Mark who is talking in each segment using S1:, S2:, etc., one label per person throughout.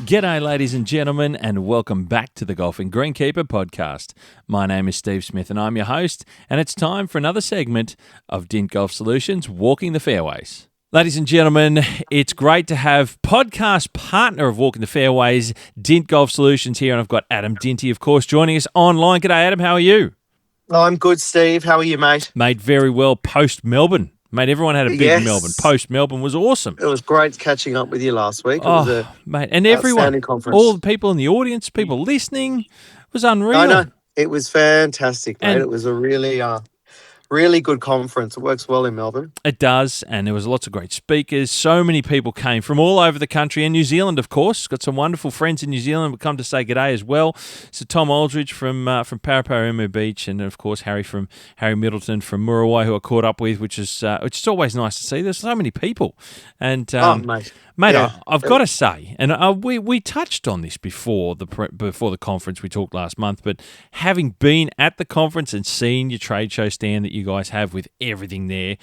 S1: G'day, ladies and gentlemen, and welcome back to the Golfing Greenkeeper podcast. My name is Steve Smith, and I'm your host, and it's time for another segment of Dint Golf Solutions, Walking the Fairways. Ladies and gentlemen, it's great to have podcast partner of Walking the Fairways, Dint Golf Solutions here, and I've got Adam Dinty, of course, joining us online. G'day, Adam. How are you?
S2: Oh, I'm good, Steve. How are you, mate?
S1: Mate, very well post-Melbourne. Mate, everyone had a big Melbourne. Post-Melbourne was awesome.
S2: It was great catching up with you last week. It was
S1: and everyone,
S2: conference.
S1: all the people in the audience, people listening, it was unreal.
S2: I know. It was fantastic, mate. It was a really good conference. It works well in Melbourne.
S1: It does, and there was lots of great speakers. So many people came from all over the country and New Zealand, of course. Got some wonderful friends in New Zealand who come to say g'day as well. So Tom Aldridge from Paraparaumu Beach, and of course Harry Middleton from Muriwai, who I caught up with, which is always nice to see. There's so many people, and Mate, yeah. I've got to say, and we touched on this before the conference we talked last month, but having been at the conference and seen your trade show stand that you guys have with everything there,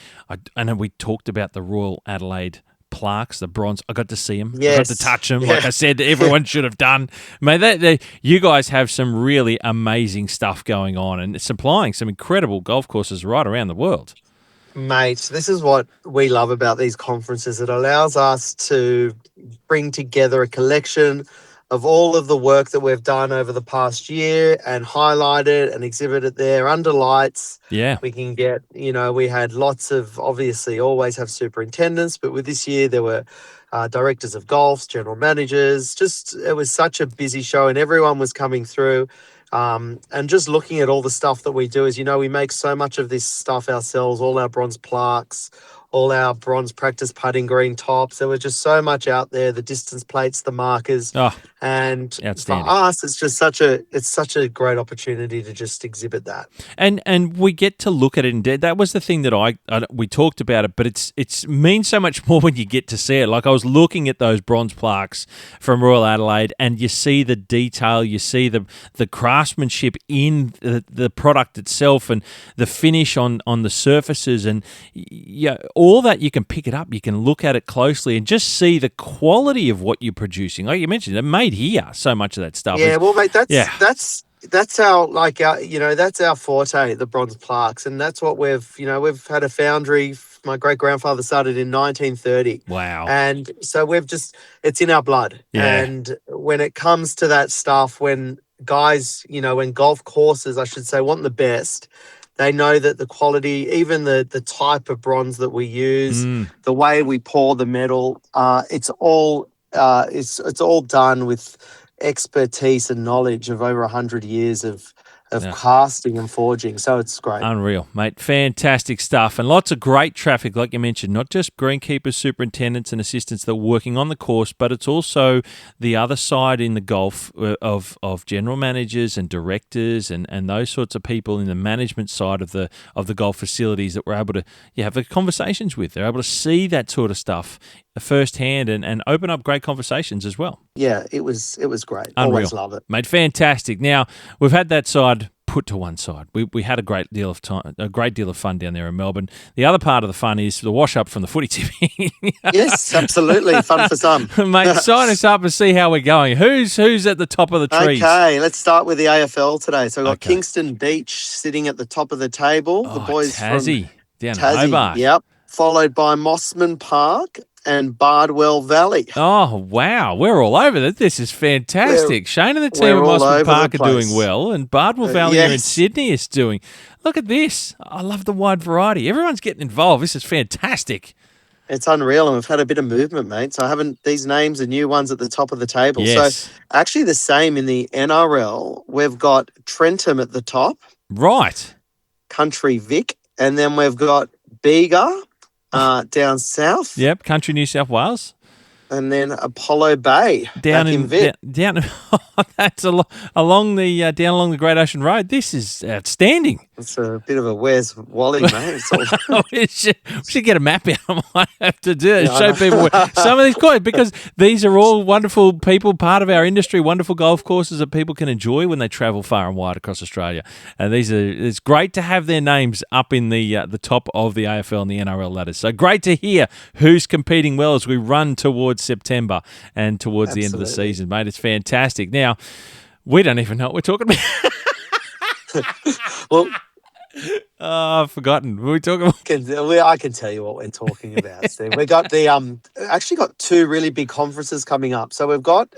S1: I know we talked about the Royal Adelaide plaques, the bronze. I got to see them.
S2: Yes.
S1: I got to touch them. Like I said, everyone should have done. Mate, you guys have some really amazing stuff going on and supplying some incredible golf courses right around the world.
S2: Mate, this is what we love about these conferences. It allows us to bring together a collection of all of the work that we've done over the past year and highlight it and exhibit it there under lights.
S1: Yeah.
S2: We can get, we had lots of, obviously always have superintendents, but with this year there were directors of golf, general managers. It was such a busy show and everyone was coming through. And just looking at all the stuff that we do is, we make so much of this stuff ourselves, all our bronze plaques, all our bronze practice putting green tops. There was just so much out there, the distance plates, the markers. And for us, it's just such a great opportunity to just exhibit that.
S1: And we get to look at it, and that was the thing that we talked about it, but it means so much more when you get to see it. Like I was looking at those bronze plaques from Royal Adelaide, and you see the detail, you see the craftsmanship in the product itself, and the finish on the surfaces, and all that. You can pick it up, you can look at it closely, and just see the quality of what you're producing. Like you mentioned, they're made here. So much of that stuff.
S2: Yeah, well, mate, that's our forte, the bronze plaques, and that's what we've had a foundry. My great grandfather started in 1930.
S1: Wow.
S2: And so it's in our blood.
S1: Yeah.
S2: And when it comes to that stuff, when guys, when golf courses, I should say, want the best, they know that the quality, even the type of bronze that we use, the way we pour the metal, it's all done with expertise and knowledge of over 100 years of casting and forging. So it's great.
S1: Unreal, mate. Fantastic stuff. And lots of great traffic, like you mentioned, not just greenkeepers, superintendents and assistants that are working on the course, but it's also the other side in the golf of general managers and directors and those sorts of people in the management side of the golf facilities that we're able to have the conversations with. They're able to see that sort of stuff firsthand and open up great conversations as well.
S2: Yeah, it was great.
S1: Unreal.
S2: Always love it.
S1: Mate, fantastic. Now, we've had that side put to one side. We had a great deal of fun down there in Melbourne. The other part of the fun is the wash up from the footy tipping.
S2: Yes, absolutely. Fun for some.
S1: Mate, sign us up and see how we're going. Who's at the top of the trees?
S2: Okay, let's start with the AFL today. So we've got Kingston Beach sitting at the top of the table. The boys
S1: Tassie,
S2: from
S1: down in Hobart.
S2: Yep. Followed by Mossman Park and Bardwell Valley.
S1: Oh, wow. We're all over that. This is fantastic. Shane and the team at Mossman Park are doing well, and Bardwell Valley here in Sydney is doing. Look at this. I love the wide variety. Everyone's getting involved. This is fantastic.
S2: It's unreal, and we've had a bit of movement, mate. So these names are new ones at the top of the table.
S1: Yes.
S2: So actually the same in the NRL. We've got Trentham at the top.
S1: Right.
S2: Country Vic. And then we've got Bega down south.
S1: Yep, Country New South Wales.
S2: And then Apollo Bay
S1: down
S2: in Vic.
S1: That's along the Great Ocean Road. This is outstanding.
S2: It's a bit of a Where's Wally, mate.
S1: we should get a map out. I might have to do it. Show people some of these coins, because these are all wonderful people, part of our industry, wonderful golf courses that people can enjoy when they travel far and wide across Australia. And it's great to have their names up in the top of the AFL and the NRL ladders. So great to hear who's competing well as we run towards towards September and towards the end of the
S2: Absolutely.
S1: season, mate. It's fantastic. Now, we don't even know what we're talking about.
S2: Well,
S1: I've forgotten. What were we talking about?
S2: I can tell you what we're talking about, Steve. We got actually got two really big conferences coming up. So we've got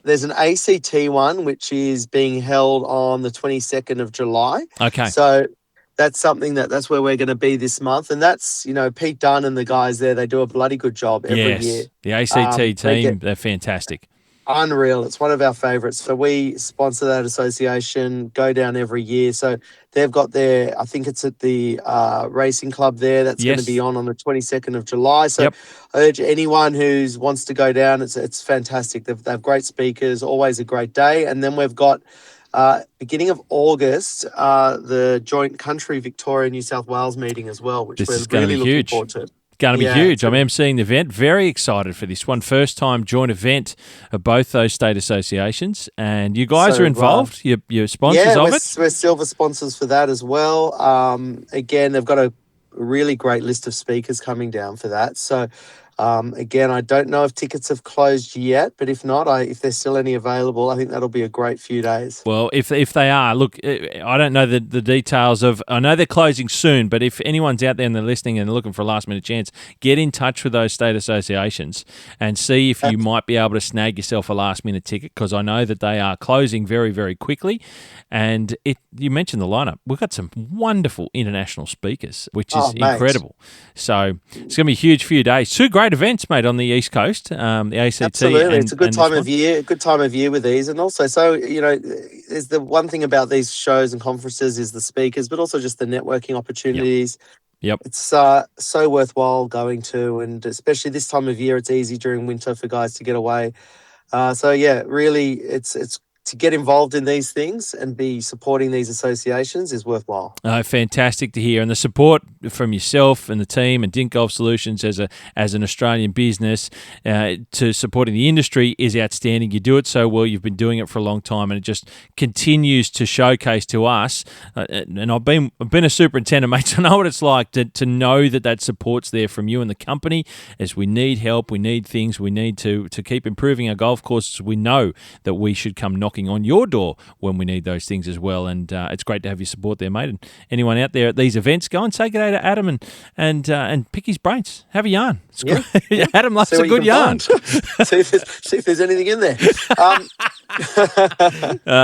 S2: there's an ACT one which is being held on the 22nd of July.
S1: Okay.
S2: So that's something that's where we're going to be this month, and that's Pete Dunn and the guys there. They do a bloody good job every year.
S1: The ACT team, they're fantastic.
S2: Unreal. It's one of our favourites. So we sponsor that association, go down every year. So they've got I think it's at the racing club there. That's going to be on the 22nd of July. So I urge anyone who wants to go down. It's fantastic. They have great speakers, always a great day. And then we've got beginning of August, the joint country Victoria-New South Wales meeting as well, which we're really looking forward to.
S1: Going to be huge. I'm emceeing the event. Very excited for this one. First time joint event of both those state associations. And you guys are involved. You're sponsors of it?
S2: We're silver sponsors for that as well. Again, they've got a really great list of speakers coming down for that. So, again, I don't know if tickets have closed yet, but if not, if there's still any available, I think that'll be a great few days.
S1: Well, if they are, look, I don't know the details of. I know they're closing soon, but if anyone's out there and they're listening and looking for a last minute chance, get in touch with those state associations and see if you might be able to snag yourself a last minute ticket, because I know that they are closing very, very quickly. And you mentioned the lineup. We've got some wonderful international speakers, which is incredible. So it's going to be a huge few days. Two great events, mate, on the East Coast, the ACT.
S2: Absolutely. It's a good time of year, with these. And also, there's the one thing about these shows and conferences is the speakers, but also just the networking opportunities.
S1: Yep.
S2: It's so worthwhile going to, and especially this time of year, it's easy during winter for guys to get away. Really, it's to get involved in these things and be supporting these associations is worthwhile.
S1: Fantastic to hear. And the support from yourself and the team and Dink Golf Solutions as an Australian business to supporting the industry is outstanding. You do it so well. You've been doing it for a long time, and it just continues to showcase to us. And I've been a superintendent, mate, so I know what it's like to know that support's there from you and the company. As we need help, we need things, we need to keep improving our golf courses. We know that we should come knocking on your door when we need those things as well, and it's great to have your support there, mate. And anyone out there at these events, go and say good day to Adam and pick his brains. Have a yarn. It's great. Adam loves a good yarn.
S2: see if there's anything in there.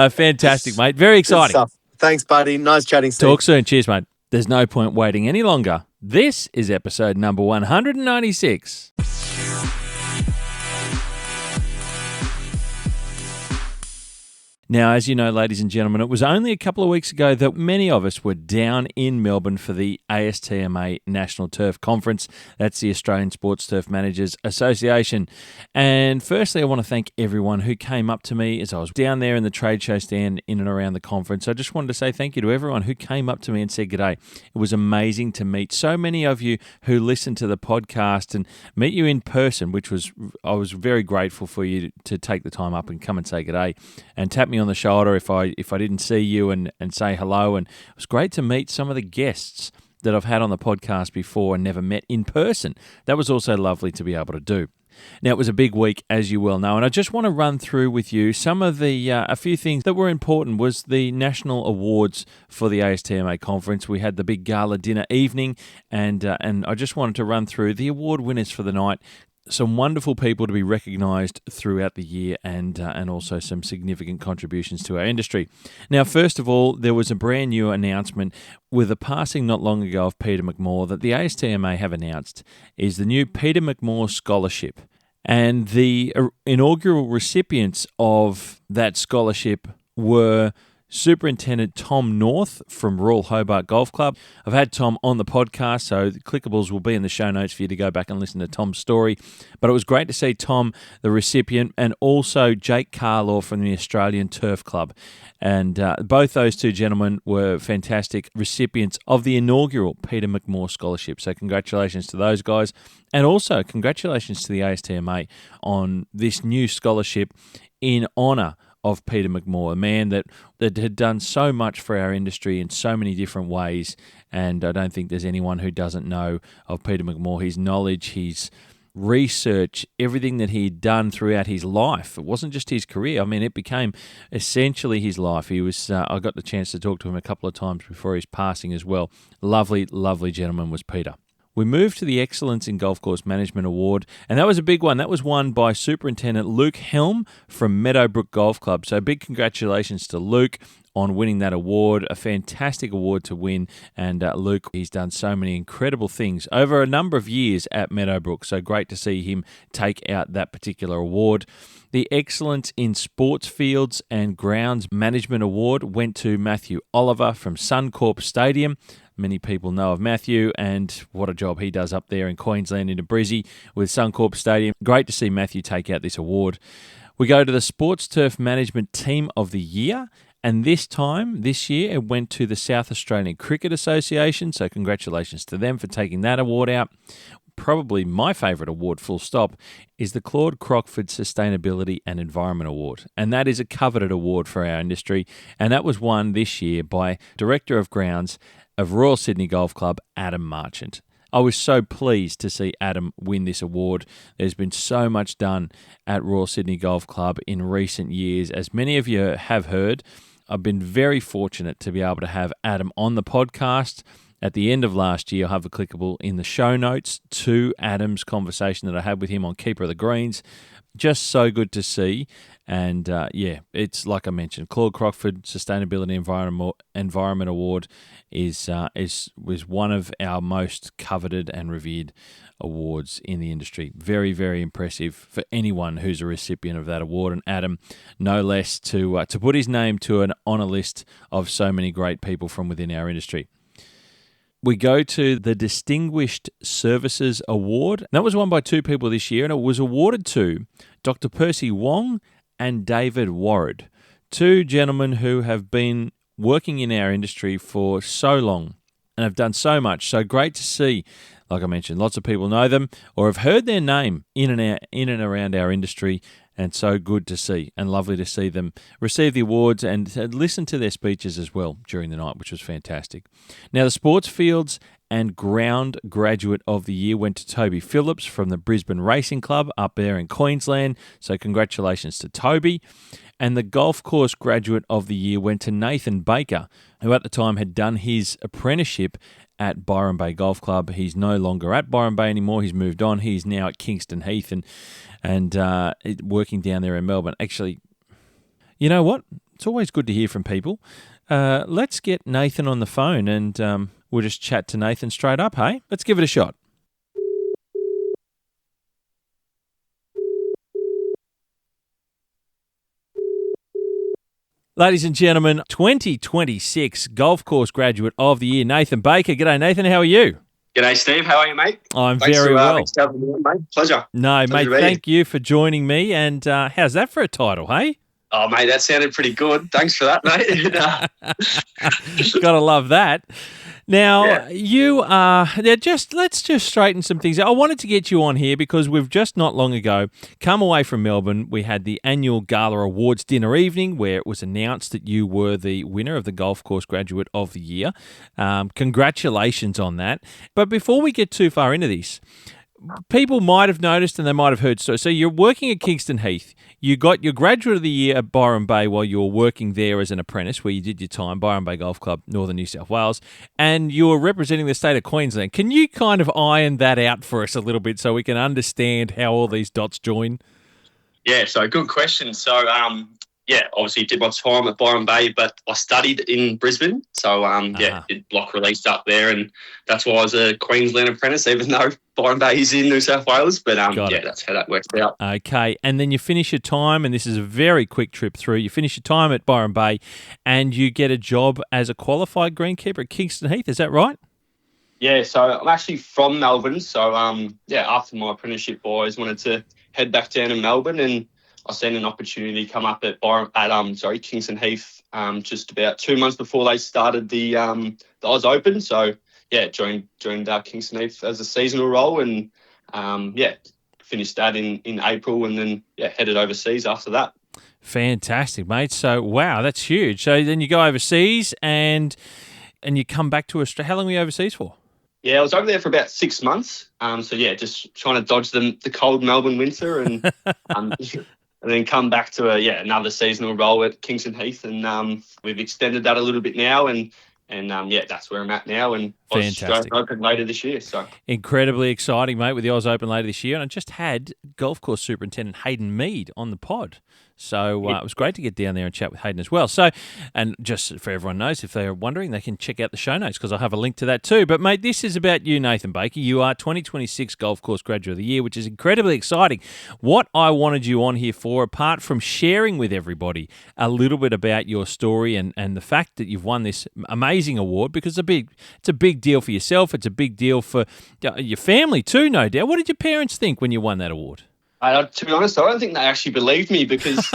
S1: Fantastic, mate. Very exciting.
S2: Thanks, buddy. Nice chatting, Steve.
S1: Talk soon. Cheers, mate. There's no point waiting any longer. This is episode number 196. Now, as you know, ladies and gentlemen, it was only a couple of weeks ago that many of us were down in Melbourne for the ASTMA National Turf Conference. That's the Australian Sports Turf Managers Association. And firstly, I want to thank everyone who came up to me as I was down there in the trade show stand in and around the conference. I just wanted to say thank you to everyone who came up to me and said g'day. It was amazing to meet so many of you who listened to the podcast and meet you in person, I was very grateful for you to take the time up and come and say g'day and tap me on the shoulder if I didn't see you and say hello. And it was great to meet some of the guests that I've had on the podcast before and never met in person. That was also lovely to be able to do. Now, it was a big week, as you well know, and I just want to run through with you some of the a few things that were important. Was the national awards for the ASTMA conference. We had the big gala dinner evening, and I just wanted to run through the award winners for the night. Some wonderful people to be recognised throughout the year, and also some significant contributions to our industry. Now, first of all, there was a brand new announcement with the passing not long ago of Peter McMorr that the ASTMA have announced is the new Peter McMorr Scholarship. And the inaugural recipients of that scholarship were Superintendent Tom North from Royal Hobart Golf Club. I've had Tom on the podcast, so the clickables will be in the show notes for you to go back and listen to Tom's story. But it was great to see Tom, the recipient, and also Jake Carlaw from the Australian Turf Club. And both those two gentlemen were fantastic recipients of the inaugural Peter McMorr Scholarship. So congratulations to those guys. And also congratulations to the ASTMA on this new scholarship in honour of Peter McMorr, a man that had done so much for our industry in so many different ways, and I don't think there's anyone who doesn't know of Peter McMorr, his knowledge, his research everything that he'd done throughout his life. It wasn't just his career. I mean, it became essentially his life. He was. I got the chance to talk to him a couple of times before his passing as well. Lovely, lovely gentleman was Peter. We moved to the Excellence in Golf Course Management Award, and that was a big one. That was won by Superintendent Luke Helm from Meadowbrook Golf Club. So big congratulations to Luke on winning that award. A fantastic award to win. And Luke, he's done so many incredible things over a number of years at Meadowbrook. So great to see him take out that particular award. The Excellence in Sports Fields and Grounds Management Award went to Matthew Oliver from Suncorp Stadium. Many people know of Matthew and what a job he does up there in Queensland in Brisbane with Suncorp Stadium. Great to see Matthew take out this award. We go to the Sports Turf Management Team of the Year, and this year, it went to the South Australian Cricket Association, so congratulations to them for taking that award out. Probably my favourite award, full stop, is the Claude Crockford Sustainability and Environment Award. And that is a coveted award for our industry. And that was won this year by Director of Grounds of Royal Sydney Golf Club, Adam Marchant. I was so pleased to see Adam win this award. There's been so much done at Royal Sydney Golf Club in recent years. As many of you have heard, I've been very fortunate to be able to have Adam on the podcast. At the end of last year, I'll have a clickable in the show notes to Adam's conversation that I had with him on Keeper of the Greens. Just so good to see. And it's like I mentioned, Claude Crockford Sustainability Environment Award was one of our most coveted and revered awards in the industry. Very, very impressive for anyone who's a recipient of that award. And Adam, no less, to put his name to an honour list of so many great people from within our industry. We go to the Distinguished Services Award. That was won by two people this year, and it was awarded to Dr. Percy Wong and David Warrad, two gentlemen who have been working in our industry for so long and have done so much. So great to see. Like I mentioned, lots of people know them or have heard their name in and around our industry, and so good to see and lovely to see them receive the awards and listen to their speeches as well during the night, which was fantastic. Now, the Sports Fields and Ground Graduate of the Year went to Toby Phillips from the Brisbane Racing Club up there in Queensland, so congratulations to Toby. And the Golf Course Graduate of the Year went to Nathan Baker, who at the time had done his apprenticeship at Byron Bay Golf Club. He's no longer at Byron Bay anymore. He's moved on. He's now at Kingston Heath and working down there in Melbourne. Actually, you know what? It's always good to hear from people. Let's get Nathan on the phone and we'll just chat to Nathan straight up, hey? Let's give it a shot. Ladies and gentlemen, 2026 Golf Course Graduate of the Year, Nathan Baker. G'day, Nathan. How are you?
S3: G'day, Steve. How are you, mate?
S1: I'm very well.
S3: Thanks for having me, mate. Pleasure.
S1: No, mate, thank you for joining me. And how's that for a title, hey?
S3: Oh, mate, that sounded pretty good. Thanks for that, mate.
S1: Gotta love that. Now,
S3: Yeah.
S1: you are... let's just straighten some things out. I wanted to get you on here because we've just not long ago come away from Melbourne. We had the annual Gala Awards dinner evening where it was announced that you were the winner of the Golf Course Graduate of the Year. Congratulations on that. But before we get too far into this, people might have noticed and they might have heard. So you're working at Kingston Heath. You got your Graduate of the Year at Byron Bay while you were working there as an apprentice, where you did your time, Byron Bay Golf Club, Northern New South Wales, and you were representing the state of Queensland. Can you kind of iron that out for us a little bit so we can understand how all these dots join?
S3: Yeah, so good question. So, obviously did my time at Byron Bay, but I studied in Brisbane. So, did block release up there, and that's why I was a Queensland apprentice, even though Byron Bay is in New South Wales. But, that's how that works out.
S1: Okay, and then you finish your time, and this is a very quick trip through. You finish your time at Byron Bay, and you get a job as a qualified greenkeeper at Kingston Heath. Is that right?
S3: Yeah, so I'm actually from Melbourne. So, after my apprenticeship, I always wanted to head back down to Melbourne, and I seen an opportunity come up at Kingston Heath just about 2 months before they started the Oz Open. So joined Kingston Heath as a seasonal role, and finished that in April, and then headed overseas after that.
S1: Fantastic, mate. So wow, that's huge. So then you go overseas and you come back to Australia. How long were you overseas for?
S3: Yeah, I was over there for about 6 months. So yeah, just trying to dodge the cold Melbourne winter and and then come back to another seasonal role at Kingston Heath, and we've extended that a little bit now, and yeah, that's where I'm at now, and
S1: Fantastic.
S3: Australian Open later this year. So
S1: incredibly exciting, mate, with the Oz Open later this year. And I just had golf course superintendent Hayden Mead on the pod. So it was great to get down there and chat with Hayden as well. So, and just for everyone knows, if they're wondering, they can check out the show notes because I'll have a link to that too. But, mate, this is about you, Nathan Baker. You are 2026 Golf Course Graduate of the Year, which is incredibly exciting. What I wanted you on here for, apart from sharing with everybody a little bit about your story and the fact that you've won this amazing award, because it's a big deal for yourself. It's a big deal for your family too, no doubt. What did your parents think when you won that award?
S3: To be honest, I don't think they actually believed me because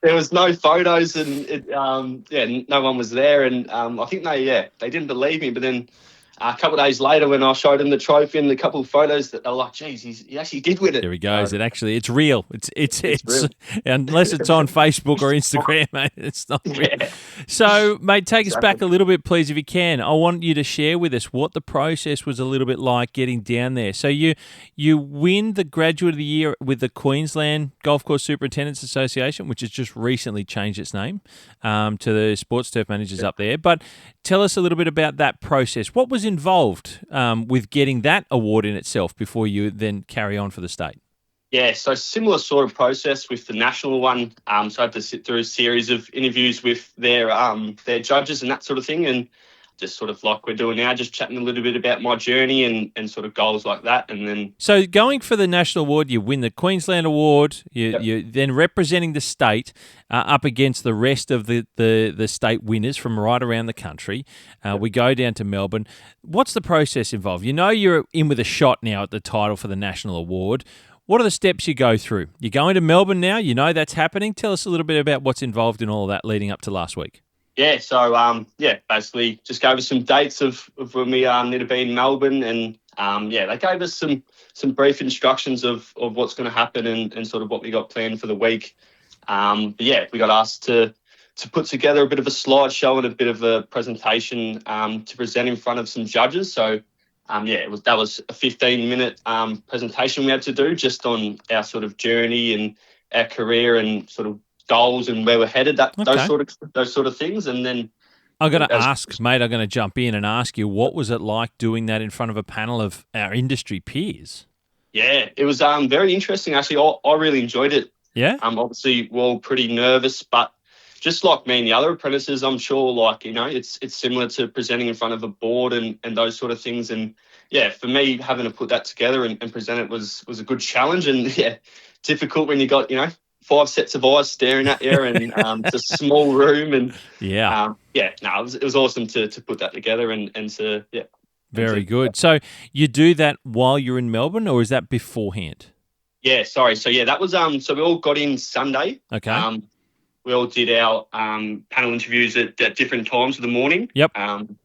S3: there was no photos and no one was there, and I think they didn't believe me. But then a couple of days later, when I showed them the trophy and a couple of photos, that they're like, "Geez, he actually did win it."
S1: There he goes. It's real. It's
S3: real.
S1: Unless it's on Facebook or Instagram, mate, it's not real.
S3: Yeah.
S1: So, mate, take us back a little bit, please, if you can. I want you to share with us what the process was a little bit like getting down there. So you win the Graduate of the Year with the Queensland Golf Course Superintendents Association, which has just recently changed its name to the Sports Turf Managers up there. But tell us a little bit about that process. What was involved with getting that award in itself before you then carry on for the state?
S3: Yeah, so similar sort of process with the national one. So I had to sit through a series of interviews with their judges and that sort of thing, and just sort of like we're doing now, just chatting a little bit about my journey and sort of goals like that. And then,
S1: so going for the national award, you win the Queensland award. You're then representing the state up against the rest of the state winners from right around the country. We go down to Melbourne. What's the process involved? You know you're in with a shot now at the title for the national award. What are the steps you go through? You're going to Melbourne now. You know that's happening. Tell us a little bit about what's involved in all of that leading up to last week.
S3: Yeah, so basically just gave us some dates of when we need to be in Melbourne, and they gave us some brief instructions of what's going to happen and sort of what we got planned for the week. We got asked to put together a bit of a slideshow and a bit of a presentation to present in front of some judges. So that was a 15-minute presentation we had to do just on our sort of journey and our career and sort of goals and where we're headed, those sort of things. And then
S1: I'm going to ask, mate, I'm going to jump in and ask you, what was it like doing that in front of a panel of our industry peers? Yeah,
S3: it was very interesting, actually. I really enjoyed it.
S1: Yeah?
S3: Obviously, we're all pretty nervous, but just like me and the other apprentices, I'm sure, it's similar to presenting in front of a board and those sort of things. And, yeah, for me, having to put that together and present it was a good challenge. And, difficult when you got, 5 sets of eyes staring at you and it's a small room. And, it was awesome to put that together and to, yeah.
S1: Very good. So you do that while you're in Melbourne, or is that beforehand?
S3: Yeah, sorry. So, that was, so we all got in Sunday.
S1: Okay.
S3: We all did our panel interviews at different times of the morning.
S1: Yep.
S3: And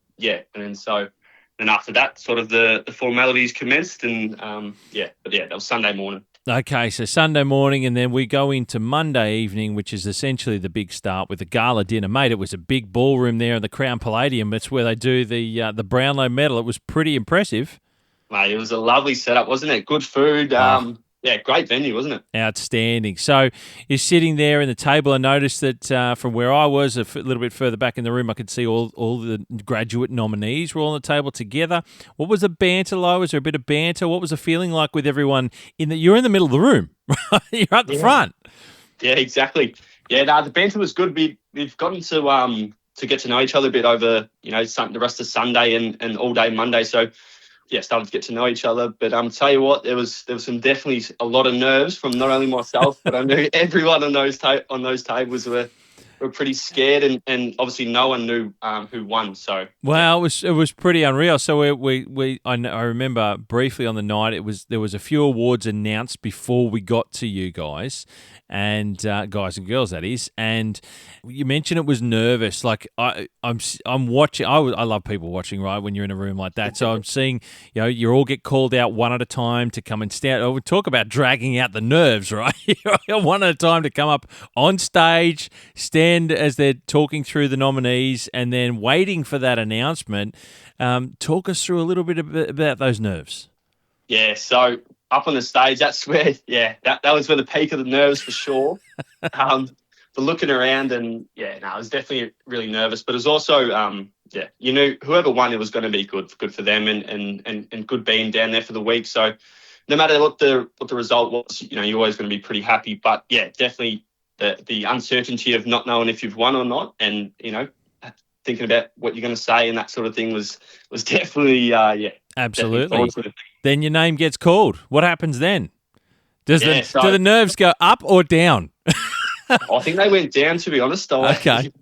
S3: then after that, sort of the formalities commenced, and that was Sunday morning.
S1: Okay, so Sunday morning, and then we go into Monday evening, which is essentially the big start with the gala dinner. Mate, it was a big ballroom there in the Crown Palladium. It's where they do the Brownlow medal. It was pretty impressive.
S3: Mate, it was a lovely setup, wasn't it? Good food. Great venue, wasn't it?
S1: Outstanding. So you're sitting there in the table. I noticed that from where I was, a little bit further back in the room, I could see all the graduate nominees were all on the table together. What was the banter like? Was there a bit of banter? What was the feeling like with everyone you're in the middle of the room, right? You're at the front.
S3: Yeah, exactly. Yeah, the banter was good. We've gotten to get to know each other a bit over, the rest of Sunday and all day Monday. So, started to get to know each other. But tell you what, there was definitely a lot of nerves from not only myself, but I knew everyone on those tables were pretty scared, and obviously no one knew who won. So
S1: it was pretty unreal. So I remember briefly on the night there was a few awards announced before we got to you guys, and guys and girls, that is. And you mentioned it was nervous. Like I'm watching. I love people watching, right, when you're in a room like that. So I'm seeing, you all get called out one at a time to come and stand. We talk about dragging out the nerves, right? One at a time to come up on stage, stand end as they're talking through the nominees and then waiting for that announcement. Talk us through a little bit about those nerves.
S3: Yeah, so up on the stage, that's where, that was where the peak of the nerves for sure. The looking around and, I was definitely really nervous, but it was also, you knew whoever won, it was going to be good for them and good being down there for the week. So no matter what the result was, you're always going to be pretty happy. But, definitely the uncertainty of not knowing if you've won or not and, thinking about what you're going to say and that sort of thing was definitely,
S1: Absolutely.
S3: Definitely.
S1: Then your name gets called. What happens then? Do
S3: So
S1: the nerves go up or down?
S3: I think they went down, to be honest.
S1: Okay.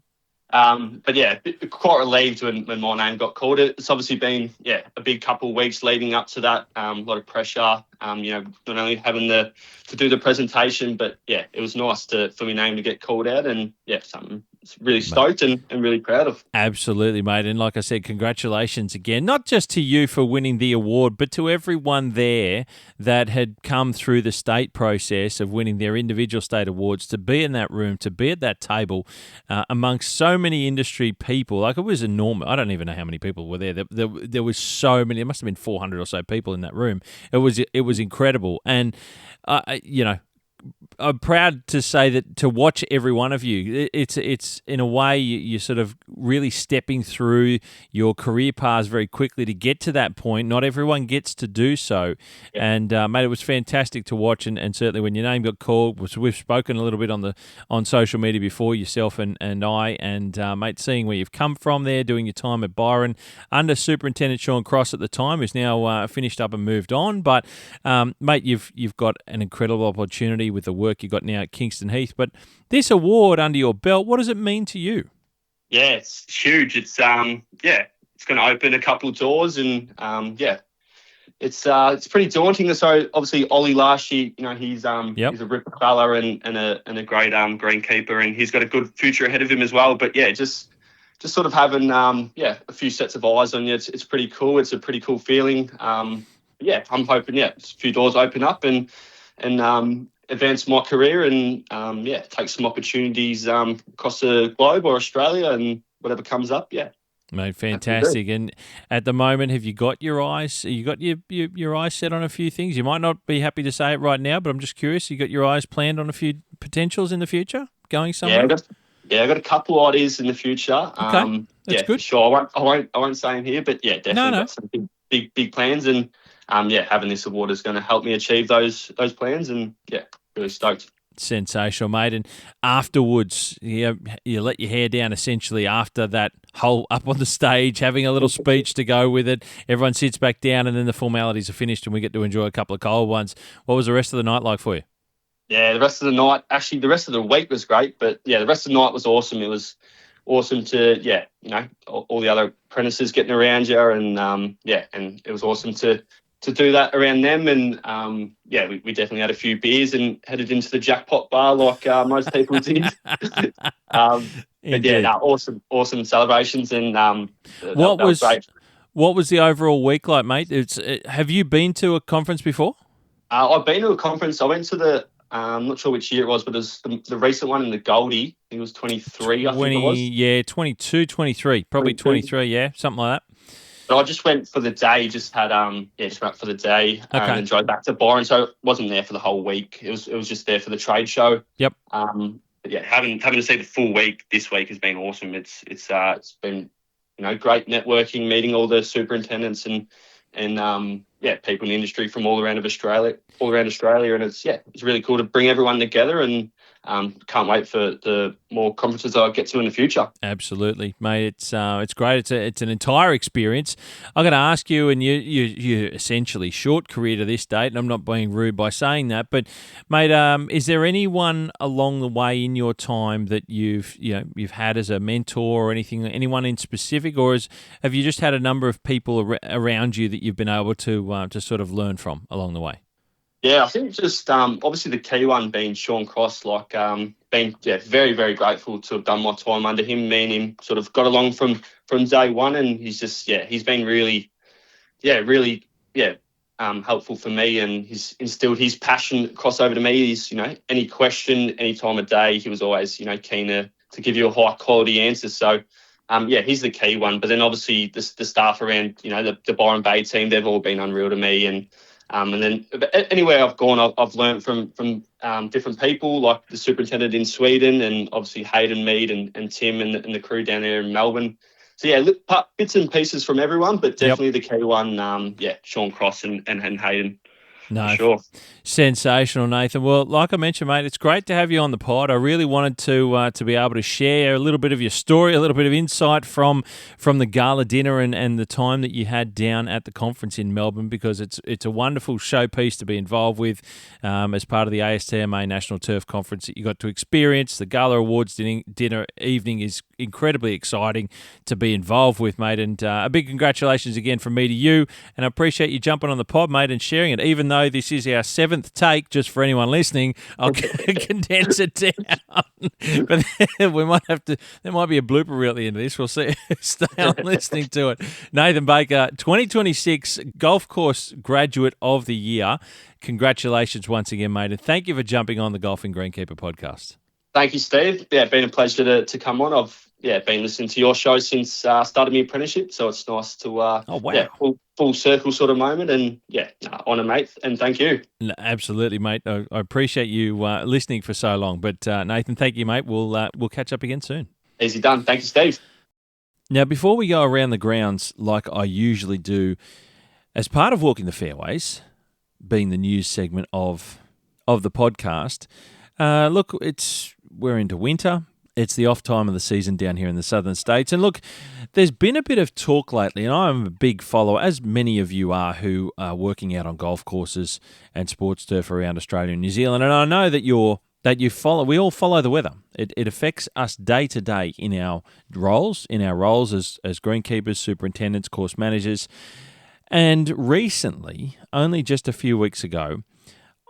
S3: But quite relieved when my name got called. It's obviously been a big couple of weeks leading up to that. A lot of pressure. Not only having to do the presentation, but it was nice for my name to get called out, and something really stoked and really proud of.
S1: Absolutely, mate. And like I said, congratulations again, not just to you for winning the award, but to everyone there that had come through the state process of winning their individual state awards, to be in that room, to be at that table amongst so many industry people. Like, it was enormous. I don't even know how many people were there. There was so many. It must have been 400 or so people in that room. It was incredible. And, I'm proud to say that to watch every one of you, it's in a way you're sort of really stepping through your career paths very quickly to get to that point. Not everyone gets to do so. Yeah. And, mate, it was fantastic to watch. And certainly when your name got called, we've spoken a little bit on social media before, yourself and I. And, mate, seeing where you've come from there, doing your time at Byron under Superintendent Sean Cross at the time, who's now finished up and moved on. But, mate, you've got an incredible opportunity with the work you got now at Kingston Heath. But this award under your belt, what does it mean to you? Yeah,
S3: it's huge. It's it's going to open a couple of doors, and it's pretty daunting. So obviously Ollie last year, he's a ripper fella and a great greenkeeper, and he's got a good future ahead of him as well. But just sort of having a few sets of eyes on you, it's pretty cool. It's a pretty cool feeling. I'm hoping a few doors open up and advance my career and take some opportunities across the globe or Australia and whatever comes up.
S1: Mate, fantastic. And at the moment, have you got your eyes? You got your eyes set on a few things? You might not be happy to say it right now, but I'm just curious. You got your eyes planned on a few potentials in the future, going somewhere?
S3: I got a couple of ideas in the future.
S1: Okay, that's good.
S3: Sure. I won't say them here, but definitely got some big plans, and having this award is going to help me achieve those plans, and really stoked.
S1: Sensational, mate. And afterwards, you let your hair down essentially after that whole up on the stage, having a little speech to go with it. Everyone sits back down and then the formalities are finished and we get to enjoy a couple of cold ones. What was the rest of the night like for you?
S3: Yeah, the rest of the night, actually the rest of the week was great, but the rest of the night was awesome. It was awesome to, all the other apprentices getting around you and, and it was awesome to do that around them. And, we definitely had a few beers and headed into the jackpot bar like most people did. Awesome celebrations. And
S1: what was
S3: great.
S1: What was the overall week like, mate? Have you been to a conference before?
S3: I've been to a conference. I went to the, I'm not sure which year it was, but it was the recent one in the Goldie. I think it was 23, I think it was.
S1: Yeah, 22, 23. Probably 23, something like that.
S3: But I just went for the day, just went up for the day and drove back to Byron. So I wasn't there for the whole week. It was just there for the trade show.
S1: Yep.
S3: Having to see the full week this week has been awesome. It's been, great networking, meeting all the superintendents and people in the industry from all around Australia. And it's really cool to bring everyone together and can't wait for the more conferences I'll get to in the future.
S1: Absolutely, mate. It's great. It's an entire experience. I'm going to ask you, and you essentially short career to this date, and I'm not being rude by saying that, but mate, is there anyone along the way in your time that you've had as a mentor or anyone in specific, or have you just had a number of people around you that you've been able to sort of learn from along the way?
S3: Yeah, I think just obviously the key one being Sean Cross, being very, very grateful to have done my time under him. Me and him sort of got along from day one, and he's just he's been really helpful for me, and he's instilled his passion across over to me. He's any question, any time of day, he was always keen to give you a high quality answer. So, he's the key one. But then obviously the staff around, the Byron Bay team, they've all been unreal to me. And then anywhere I've gone, I've learned from different people, like the superintendent in Sweden, and obviously Hayden Mead and Tim and the crew down there in Melbourne. So bits and pieces from everyone, but definitely the key one, Sean Cross and Hayden.
S1: No,
S3: for sure.
S1: Sensational, Nathan. Well, like I mentioned, mate, it's great to have you on the pod. I really wanted to be able to share a little bit of your story, a little bit of insight from the gala dinner and the time that you had down at the conference in Melbourne, because it's a wonderful showpiece to be involved with as part of the ASTMA National Turf Conference that you got to experience. The Gala Awards dinner evening is incredibly exciting to be involved with, mate, and a big congratulations again from me to you, and I appreciate you jumping on the pod, mate, and sharing it. Even though this is our 7th take, just for anyone listening, I'll condense it down. But we might have to. There might be a blooper reel at the end of this. We'll see. Stay on listening to it. Nathan Baker, 2026 Golf Course Graduate of the Year. Congratulations once again, mate, and thank you for jumping on the Golfing Greenkeeper podcast.
S3: Thank you, Steve. Yeah, been a pleasure to come on. I've been listening to your show since started my apprenticeship, so it's nice to full circle sort of moment, and honour, mate, and thank you.
S1: No, absolutely, mate. I appreciate you listening for so long, but Nathan, thank you, mate. We'll catch up again soon.
S3: Easy done. Thank you, Steve.
S1: Now, before we go around the grounds like I usually do, as part of Walking the Fairways, being the news segment of the podcast, look, we're into winter. It's the off time of the season down here in the southern states. And look, there's been a bit of talk lately, and I'm a big follower, as many of you are, who are working out on golf courses and sports turf around Australia and New Zealand. And I know that we all follow the weather. It affects us day to day in our roles as greenkeepers, superintendents, course managers. And recently, only just a few weeks ago,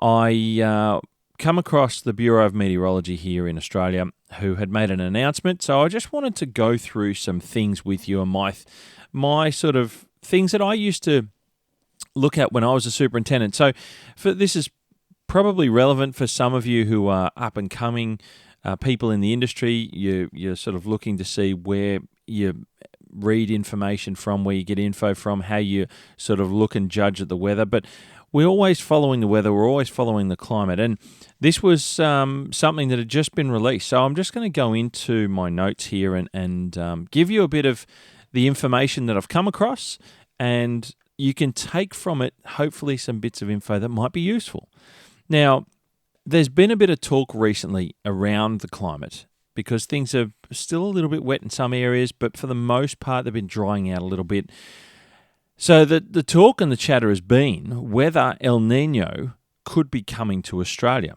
S1: I come across the Bureau of Meteorology here in Australia, who had made an announcement. So I just wanted to go through some things with you and my sort of things that I used to look at when I was a superintendent. So this is probably relevant for some of you who are up and coming people in the industry. You're sort of looking to see where you read information from, where you get info from, how you sort of look and judge at the weather. But we're always following the weather. We're always following the climate. And this was something that had just been released. So I'm just going to go into my notes here and give you a bit of the information that I've come across, and you can take from it, hopefully, some bits of info that might be useful. Now, there's been a bit of talk recently around the climate because things are still a little bit wet in some areas, but for the most part, they've been drying out a little bit. So the talk and the chatter has been whether El Nino could be coming to Australia.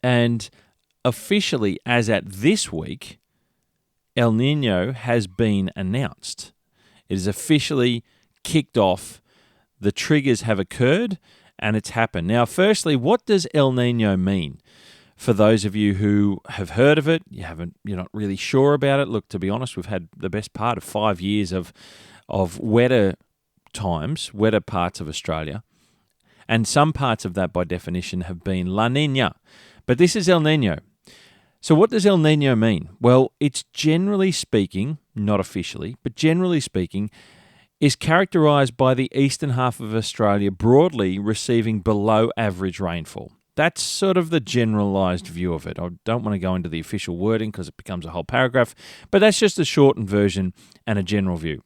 S1: And officially, as at this week, El Nino has been announced. It is officially kicked off. The triggers have occurred and it's happened. Now, firstly, what does El Nino mean? For those of you who have heard of it, you're not really sure about it. Look, to be honest, we've had the best part of 5 years of wetter times, wetter parts of Australia. And some parts of that, by definition, have been La Nina. But this is El Nino. So what does El Nino mean? Well, it's generally speaking, not officially, but generally speaking, is characterised by the eastern half of Australia broadly receiving below average rainfall. That's sort of the generalised view of it. I don't want to go into the official wording because it becomes a whole paragraph, but that's just a shortened version and a general view.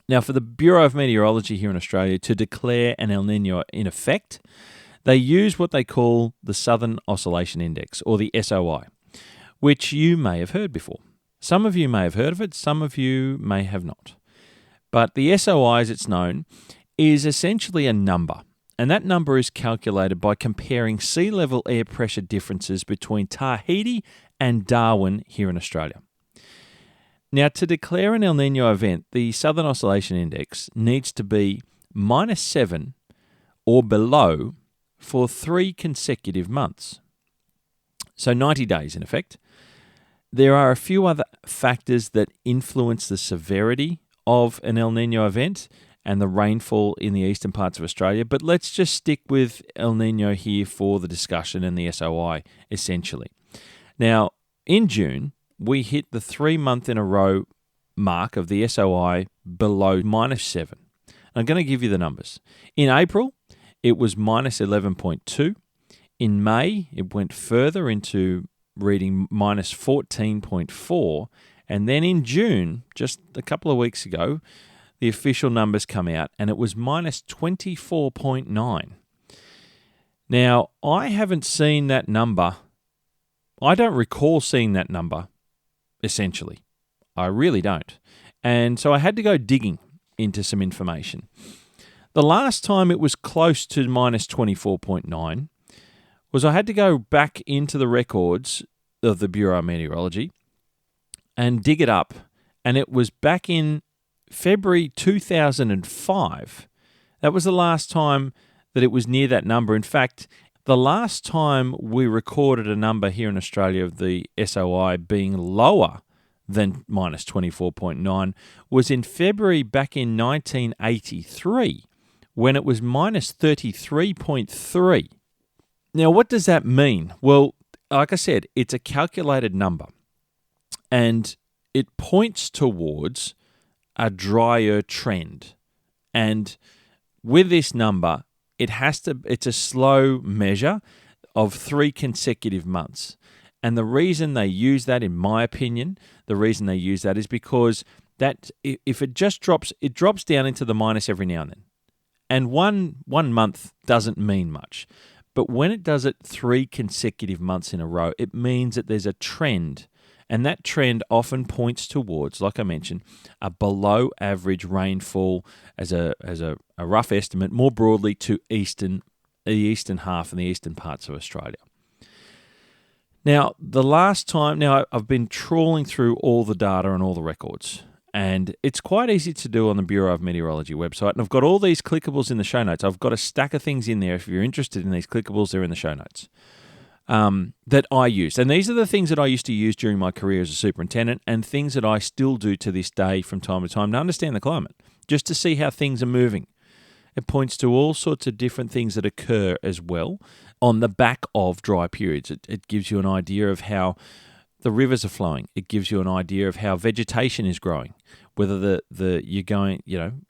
S1: Now, for the Bureau of Meteorology here in Australia to declare an El Nino in effect, they use what they call the Southern Oscillation Index, or the SOI, which you may have heard before. Some of you may have heard of it, some of you may have not. But the SOI, as it's known, is essentially a number, and that number is calculated by comparing sea level air pressure differences between Tahiti and Darwin here in Australia. Now, to declare an El Nino event, the Southern Oscillation Index needs to be -7 or below for 3 consecutive months. So 90 days, in effect. There are a few other factors that influence the severity of an El Nino event and the rainfall in the eastern parts of Australia, but let's just stick with El Nino here for the discussion and the SOI, essentially. Now, in June, we hit the 3 month in a row mark of the SOI below -7. I'm going to give you the numbers. In April, it was -11.2. In May, it went further into reading -14.4. And then in June, just a couple of weeks ago, the official numbers come out and it was -24.9. Now, I haven't seen that number. I don't recall seeing that number, essentially. I really don't. And so I had to go digging into some information. The last time it was close to -24.9 was I had to go back into the records of the Bureau of Meteorology and dig it up. And it was back in February 2005. That was the last time that it was near that number. In fact, the last time we recorded a number here in Australia of the SOI being lower than -24.9 was in February back in 1983 when it was -33.3. Now, what does that mean? Well, like I said, it's a calculated number and it points towards a drier trend. And with this number, it's a slow measure of 3 consecutive months. And the reason they use that, in my opinion, is because that if it just drops, it drops down into the minus every now and then. And one month doesn't mean much. But when it does it 3 consecutive months in a row, it means that there's a trend. And that trend often points towards, like I mentioned, a below average rainfall as a rough estimate, more broadly to the eastern half and the eastern parts of Australia. Now, I've been trawling through all the data and all the records, and it's quite easy to do on the Bureau of Meteorology website, and I've got all these clickables in the show notes. I've got a stack of things in there. If you're interested in these clickables, they're in the show notes. That I use. And these are the things that I used to use during my career as a superintendent and things that I still do to this day from time to time to understand the climate, just to see how things are moving. It points to all sorts of different things that occur as well on the back of dry periods. It gives you an idea of how the rivers are flowing. It gives you an idea of how vegetation is growing, whether you're going,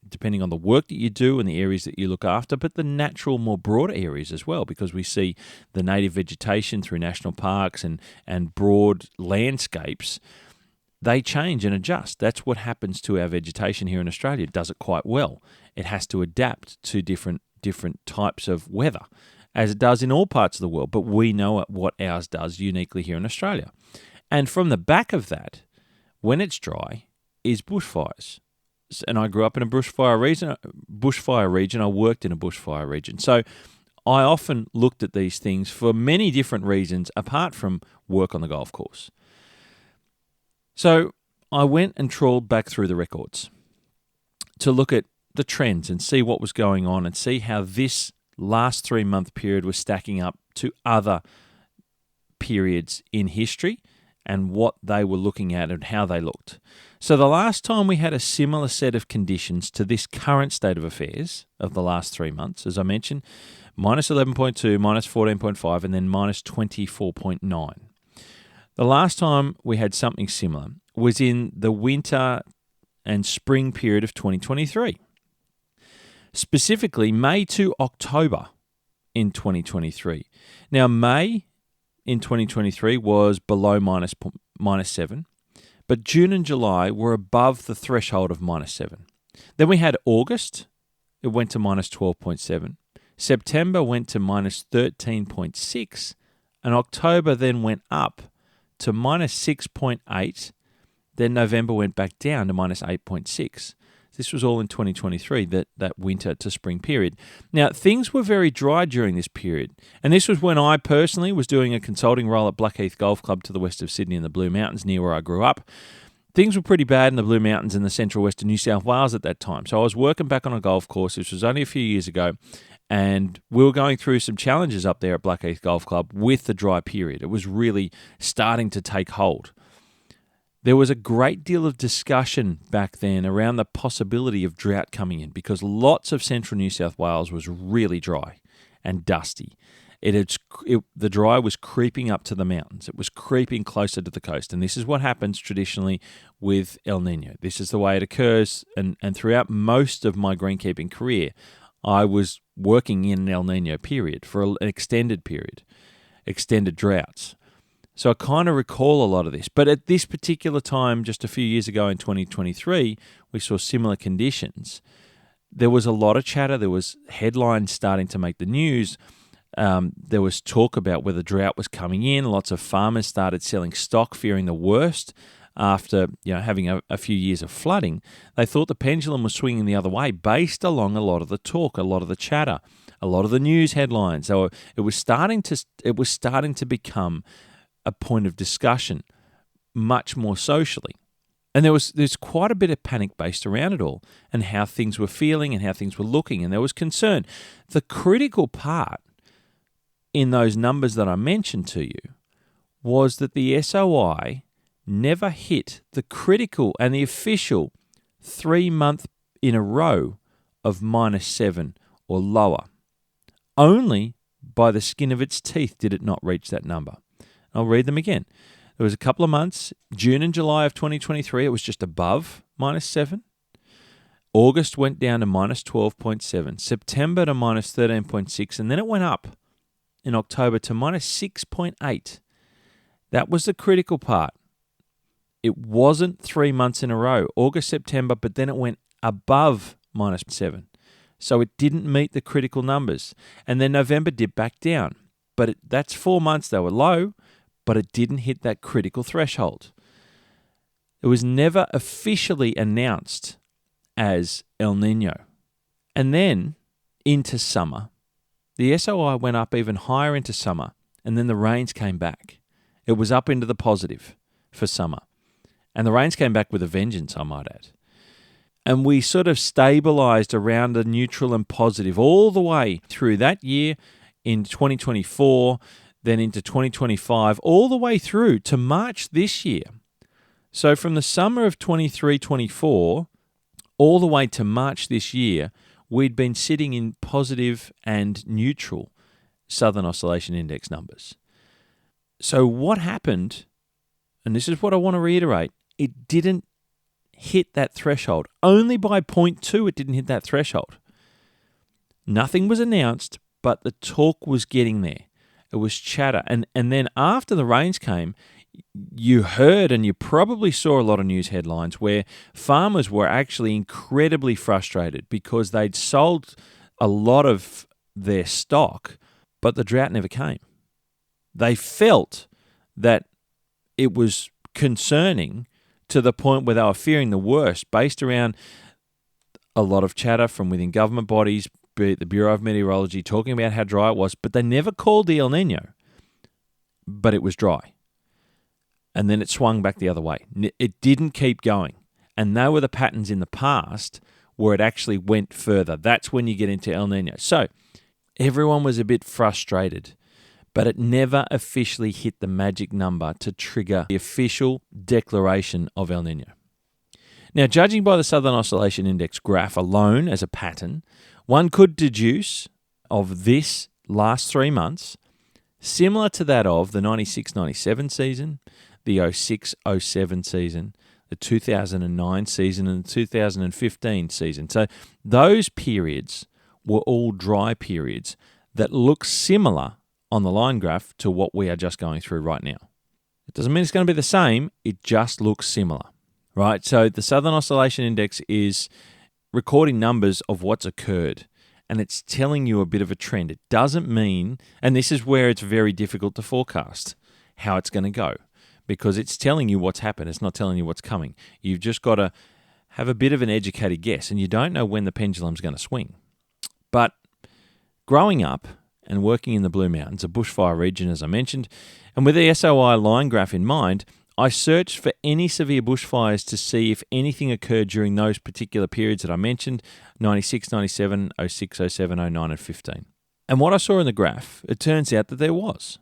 S1: depending on the work that you do and the areas that you look after, but the natural, more broader areas as well, because we see the native vegetation through national parks and broad landscapes. They change and adjust. That's what happens to our vegetation here in Australia. It does it quite well. It has to adapt to different types of weather, as it does in all parts of the world, but we know what ours does uniquely here in Australia. And from the back of that, when it's dry, is bushfires. And I grew up in a bushfire region. I worked in a bushfire region. So I often looked at these things for many different reasons apart from work on the golf course. So I went and trawled back through the records to look at the trends and see what was going on and see how this last 3 month period was stacking up to other periods in history and what they were looking at and how they looked. So the last time we had a similar set of conditions to this current state of affairs of the last 3 months, as I mentioned, -11.2, -14.5, and then -24.9. The last time we had something similar was in the winter and spring period of 2023. Specifically, May to October in 2023. Now, May in 2023 was below -7, but June and July were above the threshold of -7. Then we had August, it went to -12.7. September went to -13.6, and October then went up to -6.8. Then November went back down to -8.6. This was all in 2023, that winter to spring period. Now, things were very dry during this period, and this was when I personally was doing a consulting role at Blackheath Golf Club to the west of Sydney in the Blue Mountains, near where I grew up. Things were pretty bad in the Blue Mountains in the central west of New South Wales at that time. So I was working back on a golf course, which was only a few years ago, and we were going through some challenges up there at Blackheath Golf Club with the dry period. It was really starting to take hold. There was a great deal of discussion back then around the possibility of drought coming in because lots of central New South Wales was really dry and dusty. The dry was creeping up to the mountains. It was creeping closer to the coast. And this is what happens traditionally with El Nino. This is the way it occurs. And throughout most of my greenkeeping career, I was working in an El Nino period for an extended period, extended droughts. So I kind of recall a lot of this. But at this particular time, just a few years ago in 2023, we saw similar conditions. There was a lot of chatter. There was headlines starting to make the news. There was talk about whether drought was coming in. Lots of farmers started selling stock, fearing the worst after having a few years of flooding. They thought the pendulum was swinging the other way based along a lot of the talk, a lot of the chatter, a lot of the news headlines. So it was starting to become a point of discussion much more socially. And there's quite a bit of panic based around it all and how things were feeling and how things were looking, and there was concern. The critical part in those numbers that I mentioned to you was that the SOI never hit the critical and the official 3 month in a row of -7 or lower. Only by the skin of its teeth did it not reach that number. I'll read them again. There was a couple of months, June and July of 2023, it was just above -7. August went down to -12.7. September to -13.6. And then it went up in October to -6.8. That was the critical part. It wasn't 3 months in a row, August, September, but then it went above -7. So it didn't meet the critical numbers. And then November dipped back down. But that's 4 months they were low, but it didn't hit that critical threshold. It was never officially announced as El Nino. And then into summer, the SOI went up even higher into summer, and then the rains came back. It was up into the positive for summer. And the rains came back with a vengeance, I might add. And we sort of stabilized around a neutral and positive all the way through that year in 2024, then into 2025, all the way through to March this year. So from the summer of 23-24 all the way to March this year, we'd been sitting in positive and neutral Southern Oscillation Index numbers. So what happened, and this is what I want to reiterate, it didn't hit that threshold. Only by 0.2 it didn't hit that threshold. Nothing was announced, but the talk was getting there. It was chatter. And then after the rains came, you heard and you probably saw a lot of news headlines where farmers were actually incredibly frustrated because they'd sold a lot of their stock, but the drought never came. They felt that it was concerning to the point where they were fearing the worst based around a lot of chatter from within government bodies, be it the Bureau of Meteorology, talking about how dry it was, but they never called the El Nino. But it was dry. And then it swung back the other way. It didn't keep going. And they were the patterns in the past where it actually went further. That's when you get into El Nino. So everyone was a bit frustrated, but it never officially hit the magic number to trigger the official declaration of El Nino. Now, judging by the Southern Oscillation Index graph alone as a pattern, one could deduce of this last 3 months, similar to that of the 96-97 season, the 06-07 season, the 2009 season, and the 2015 season. So those periods were all dry periods that look similar on the line graph to what we are just going through right now. It doesn't mean it's going to be the same, it just looks similar, right? So the Southern Oscillation Index is recording numbers of what's occurred, and it's telling you a bit of a trend. It doesn't mean, and this is where it's very difficult to forecast how it's going to go, because it's telling you what's happened. It's not telling you what's coming. You've just got to have a bit of an educated guess, and you don't know when the pendulum's going to swing. But growing up and working in the Blue Mountains, a bushfire region, as I mentioned, and with the SOI line graph in mind, I searched for any severe bushfires to see if anything occurred during those particular periods that I mentioned, 96, 97, 06, 07, 09, and 15. And what I saw in the graph, it turns out that there was.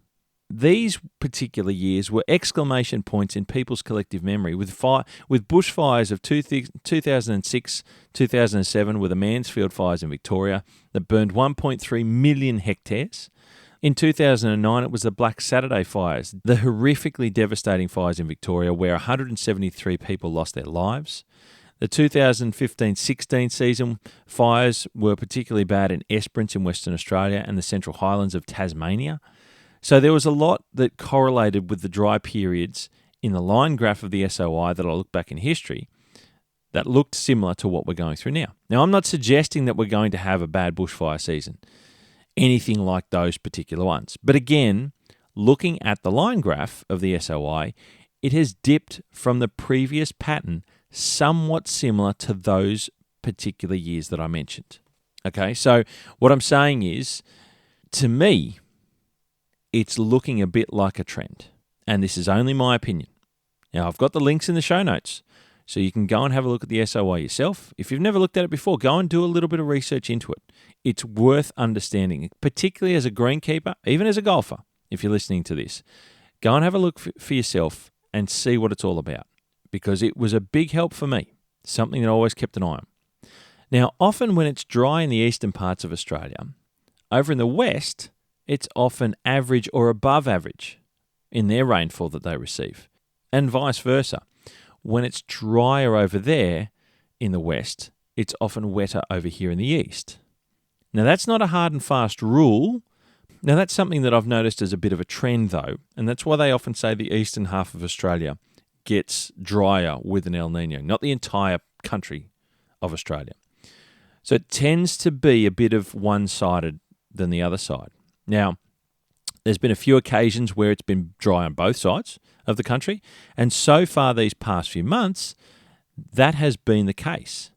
S1: These particular years were exclamation points in people's collective memory, with bushfires of 2006, 2007, with the Mansfield fires in Victoria that burned 1.3 million hectares. In 2009, it was the Black Saturday fires, the horrifically devastating fires in Victoria where 173 people lost their lives. The 2015-16 season fires were particularly bad in Esperance in Western Australia and the Central Highlands of Tasmania. So there was a lot that correlated with the dry periods in the line graph of the SOI that I look back in history that looked similar to what we're going through now. Now, I'm not suggesting that we're going to have a bad bushfire season, anything like those particular ones. But again, looking at the line graph of the SOI, it has dipped from the previous pattern somewhat similar to those particular years that I mentioned. Okay, so what I'm saying is, to me, it's looking a bit like a trend. And this is only my opinion. Now, I've got the links in the show notes, so you can go and have a look at the SOI yourself. If you've never looked at it before, go and do a little bit of research into it. It's worth understanding, particularly as a greenkeeper, even as a golfer, if you're listening to this. Go and have a look for yourself and see what it's all about, because it was a big help for me, something that I always kept an eye on. Now, often when it's dry in the eastern parts of Australia, over in the west, it's often average or above average in their rainfall that they receive, and vice versa. When it's drier over there in the west, it's often wetter over here in the east. Now, that's not a hard and fast rule. Now, that's something that I've noticed as a bit of a trend, though, and that's why they often say the eastern half of Australia gets drier with an El Nino, not the entire country of Australia. So it tends to be a bit of one-sided than the other side. Now, there's been a few occasions where it's been dry on both sides of the country, and so far these past few months, that has been the case,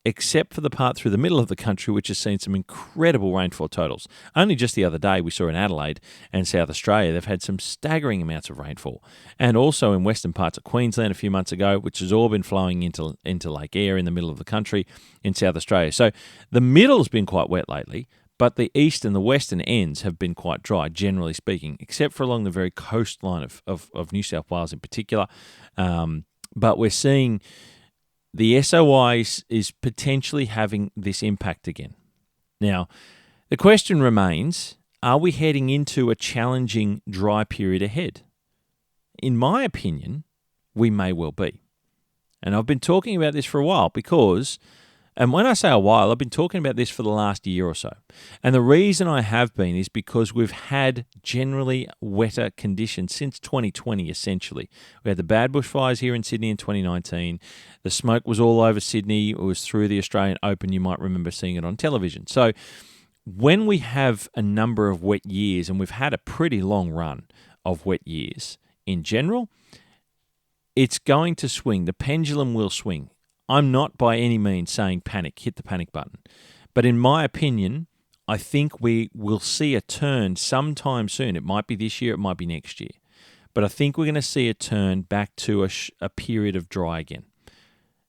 S1: except for the part through the middle of the country, which has seen some incredible rainfall totals. Only just the other day, we saw in Adelaide and South Australia, they've had some staggering amounts of rainfall. And also in western parts of Queensland a few months ago, which has all been flowing into Lake Eyre in the middle of the country in South Australia. So the middle's been quite wet lately, but the east and the western ends have been quite dry, generally speaking, except for along the very coastline of New South Wales in particular. But we're seeing the SOI is potentially having this impact again. Now, the question remains, are we heading into a challenging dry period ahead? In my opinion, we may well be. And I've been talking about this for a while because, and when I say a while, I've been talking about this for the last year or so. And the reason I have been is because we've had generally wetter conditions since 2020, essentially. We had the bad bushfires here in Sydney in 2019. The smoke was all over Sydney. It was through the Australian Open. You might remember seeing it on television. So when we have a number of wet years, and we've had a pretty long run of wet years in general, it's going to swing. The pendulum will swing. I'm not by any means saying panic, hit the panic button. But in my opinion, I think we will see a turn sometime soon. It might be this year, it might be next year. But I think we're going to see a turn back to a period of dry again.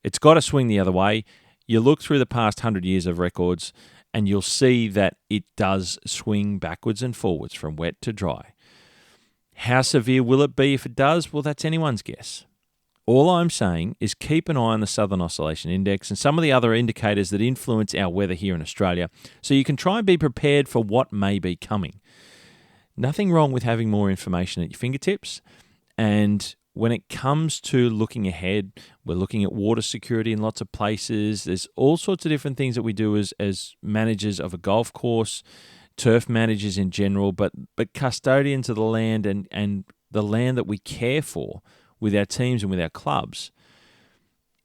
S1: It's got to swing the other way. You look through the past 100 years of records and you'll see that it does swing backwards and forwards from wet to dry. How severe will it be if it does? Well, that's anyone's guess. All I'm saying is keep an eye on the Southern Oscillation Index and some of the other indicators that influence our weather here in Australia so you can try and be prepared for what may be coming. Nothing wrong with having more information at your fingertips. And when it comes to looking ahead, we're looking at water security in lots of places. There's all sorts of different things that we do as managers of a golf course, turf managers in general, but custodians of the land and the land that we care for with our teams and with our clubs.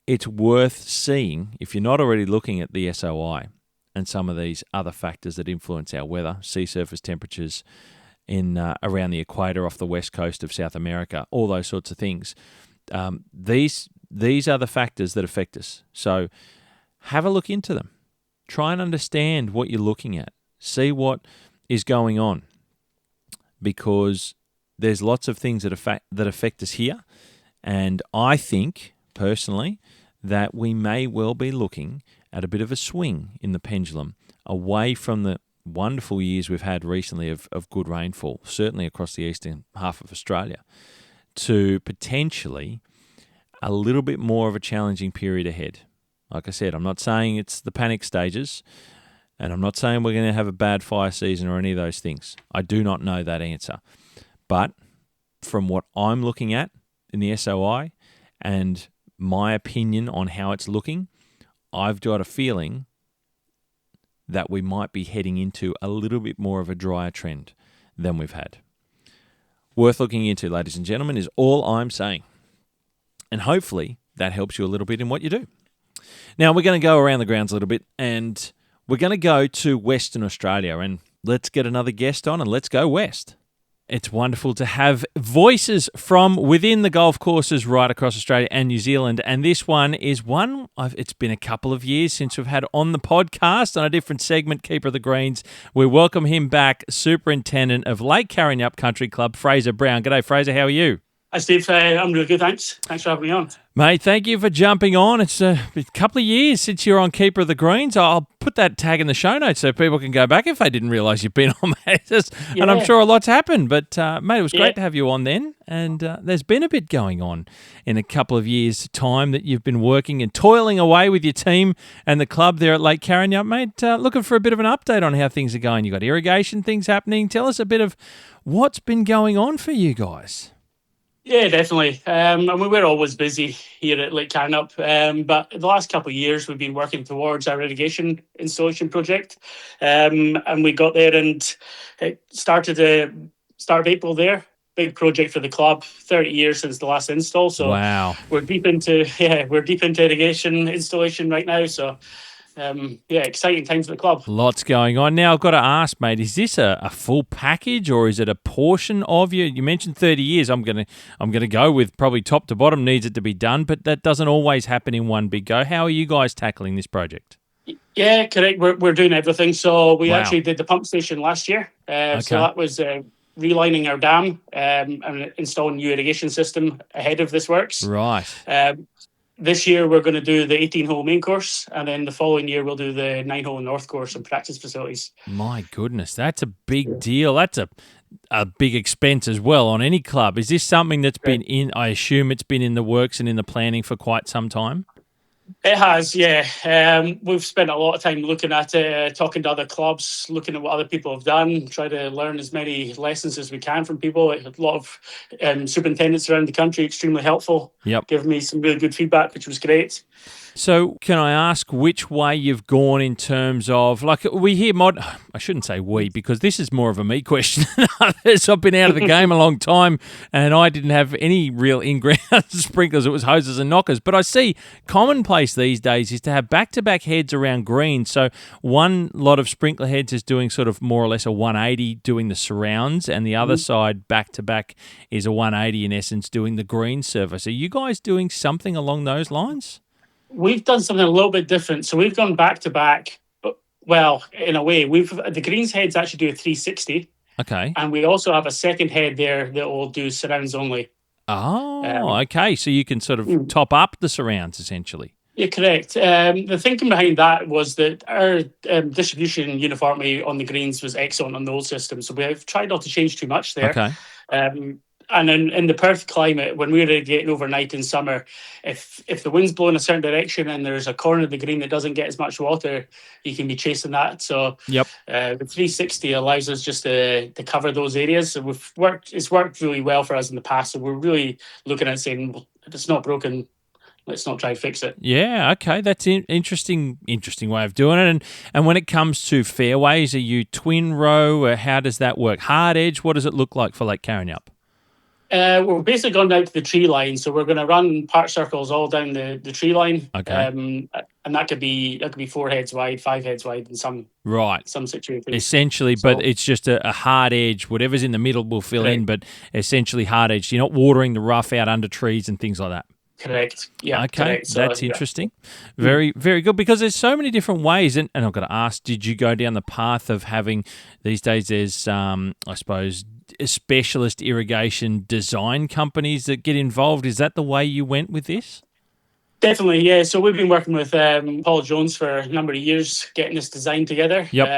S1: It's worth seeing, if you're not already looking at the SOI and some of these other factors that influence our weather, sea surface temperatures in around the equator off the west coast of South America, all those sorts of things. These are the factors that affect us. So have a look into them. Try and understand what you're looking at. See what is going on, because there's lots of things that affect us here. And I think, personally, that we may well be looking at a bit of a swing in the pendulum away from the wonderful years we've had recently of good rainfall, certainly across the eastern half of Australia, to potentially a little bit more of a challenging period ahead. Like I said, I'm not saying it's the panic stages. And I'm not saying we're going to have a bad fire season or any of those things. I do not know that answer. But from what I'm looking at in the SOI and my opinion on how it's looking, I've got a feeling that we might be heading into a little bit more of a drier trend than we've had. Worth looking into, ladies and gentlemen, is all I'm saying. And hopefully that helps you a little bit in what you do. Now, we're going to go around the grounds a little bit, and we're going to go to Western Australia, and let's get another guest on, and let's go west. It's wonderful to have voices from within the golf courses right across Australia and New Zealand. And this one is it's been a couple of years since we've had on the podcast on a different segment, Keeper of the Greens. We welcome him back, Superintendent of Lake Karrinyup Country Club, Fraser Brown. G'day, Fraser. How are you?
S4: Hi, Steve. I'm really good, thanks. Thanks for having me on.
S1: Mate, thank you for jumping on. It's a couple of years since you're on Keeper of the Greens. I'll put that tag in the show notes so people can go back if they didn't realise you've been on, mate. And I'm sure a lot's happened. But, mate, it was great to have you on then. And there's been a bit going on in a couple of years' time that you've been working and toiling away with your team and the club there at Lake Karrinyup, mate. Looking for a bit of an update on how things are going. You've got irrigation things happening. Tell us a bit of what's been going on for you guys.
S4: Yeah, definitely. We're always busy here at Lake Karrinyup, but the last couple of years we've been working towards our irrigation installation project, and we got there and it started start of April there. Big project for the club. 30 years since the last install, so
S1: wow,
S4: we're deep into irrigation installation right now. So. Exciting times at the club.
S1: Lots going on. Now, I've got to ask, mate, is this a full package or is it a portion of you? You mentioned 30 years. I'm gonna go with probably top to bottom needs it to be done, but that doesn't always happen in one big go. How are you guys tackling this project?
S4: Yeah, correct. We're doing everything. So we actually did the pump station last year. So that was relining our dam and installing new irrigation system ahead of this works.
S1: Right.
S4: This year, we're going to do the 18-hole main course, and then the following year, we'll do the 9-hole north course and practice facilities.
S1: My goodness, that's a big deal. That's a big expense as well on any club. Is this something that's been in, I assume it's been in the works and in the planning for quite some time?
S4: It has, yeah. We've spent a lot of time looking at it, talking to other clubs, looking at what other people have done, try to learn as many lessons as we can from people. A lot of superintendents around the country, extremely helpful.
S1: Yep.
S4: Giving me some really good feedback, which was great.
S1: So can I ask which way you've gone in terms of, like, we hear I shouldn't say we, because this is more of a me question than others. I've been out of the game a long time and I didn't have any real in-ground sprinklers. It was hoses and knockers. But I see commonplace these days is to have back-to-back heads around green. So one lot of sprinkler heads is doing sort of more or less a 180 doing the surrounds, and the other side back-to-back is a 180 in essence doing the green surface. Are you guys doing something along those lines?
S4: We've done something a little bit different. So we've gone back to back. Well, in a way, the greens heads actually do a 360.
S1: Okay.
S4: And we also have a second head there that will do surrounds only.
S1: Oh, okay. So you can sort of top up the surrounds essentially.
S4: Yeah, correct. The thinking behind that was that our distribution uniformity on the greens was excellent on the old system. So we've tried not to change too much there.
S1: Okay.
S4: And in the Perth climate, when we're irrigating overnight in summer, if the wind's blowing a certain direction and there's a corner of the green that doesn't get as much water, you can be chasing that. So
S1: the
S4: 360 allows us just to cover those areas. So it's worked really well for us in the past. So we're really looking at saying, well, if it's not broken, let's not try to fix it.
S1: Yeah, okay. That's an interesting way of doing it. And when it comes to fairways, are you twin row? Or how does that work? Hard edge, what does it look like for Lake Karrinyup?
S4: We're basically gone down to the tree line, so we're going to run part circles all down the tree line.
S1: Okay.
S4: And that could be 4 heads wide, 5 heads wide in some situations.
S1: Essentially, so, but it's just a hard edge. Whatever's in the middle will fill in, but essentially hard edge. You're not watering the rough out under trees and things like that.
S4: Correct. Yeah.
S1: Okay,
S4: correct. So,
S1: that's interesting. Very, very good, because there's so many different ways. And I've got to ask, did you go down the path of having, these days there's, I suppose, specialist irrigation design companies that get involved? Is that the way you went with this?
S4: Definitely, yeah. So we've been working with Paul Jones for a number of years, getting this design together.
S1: Yep.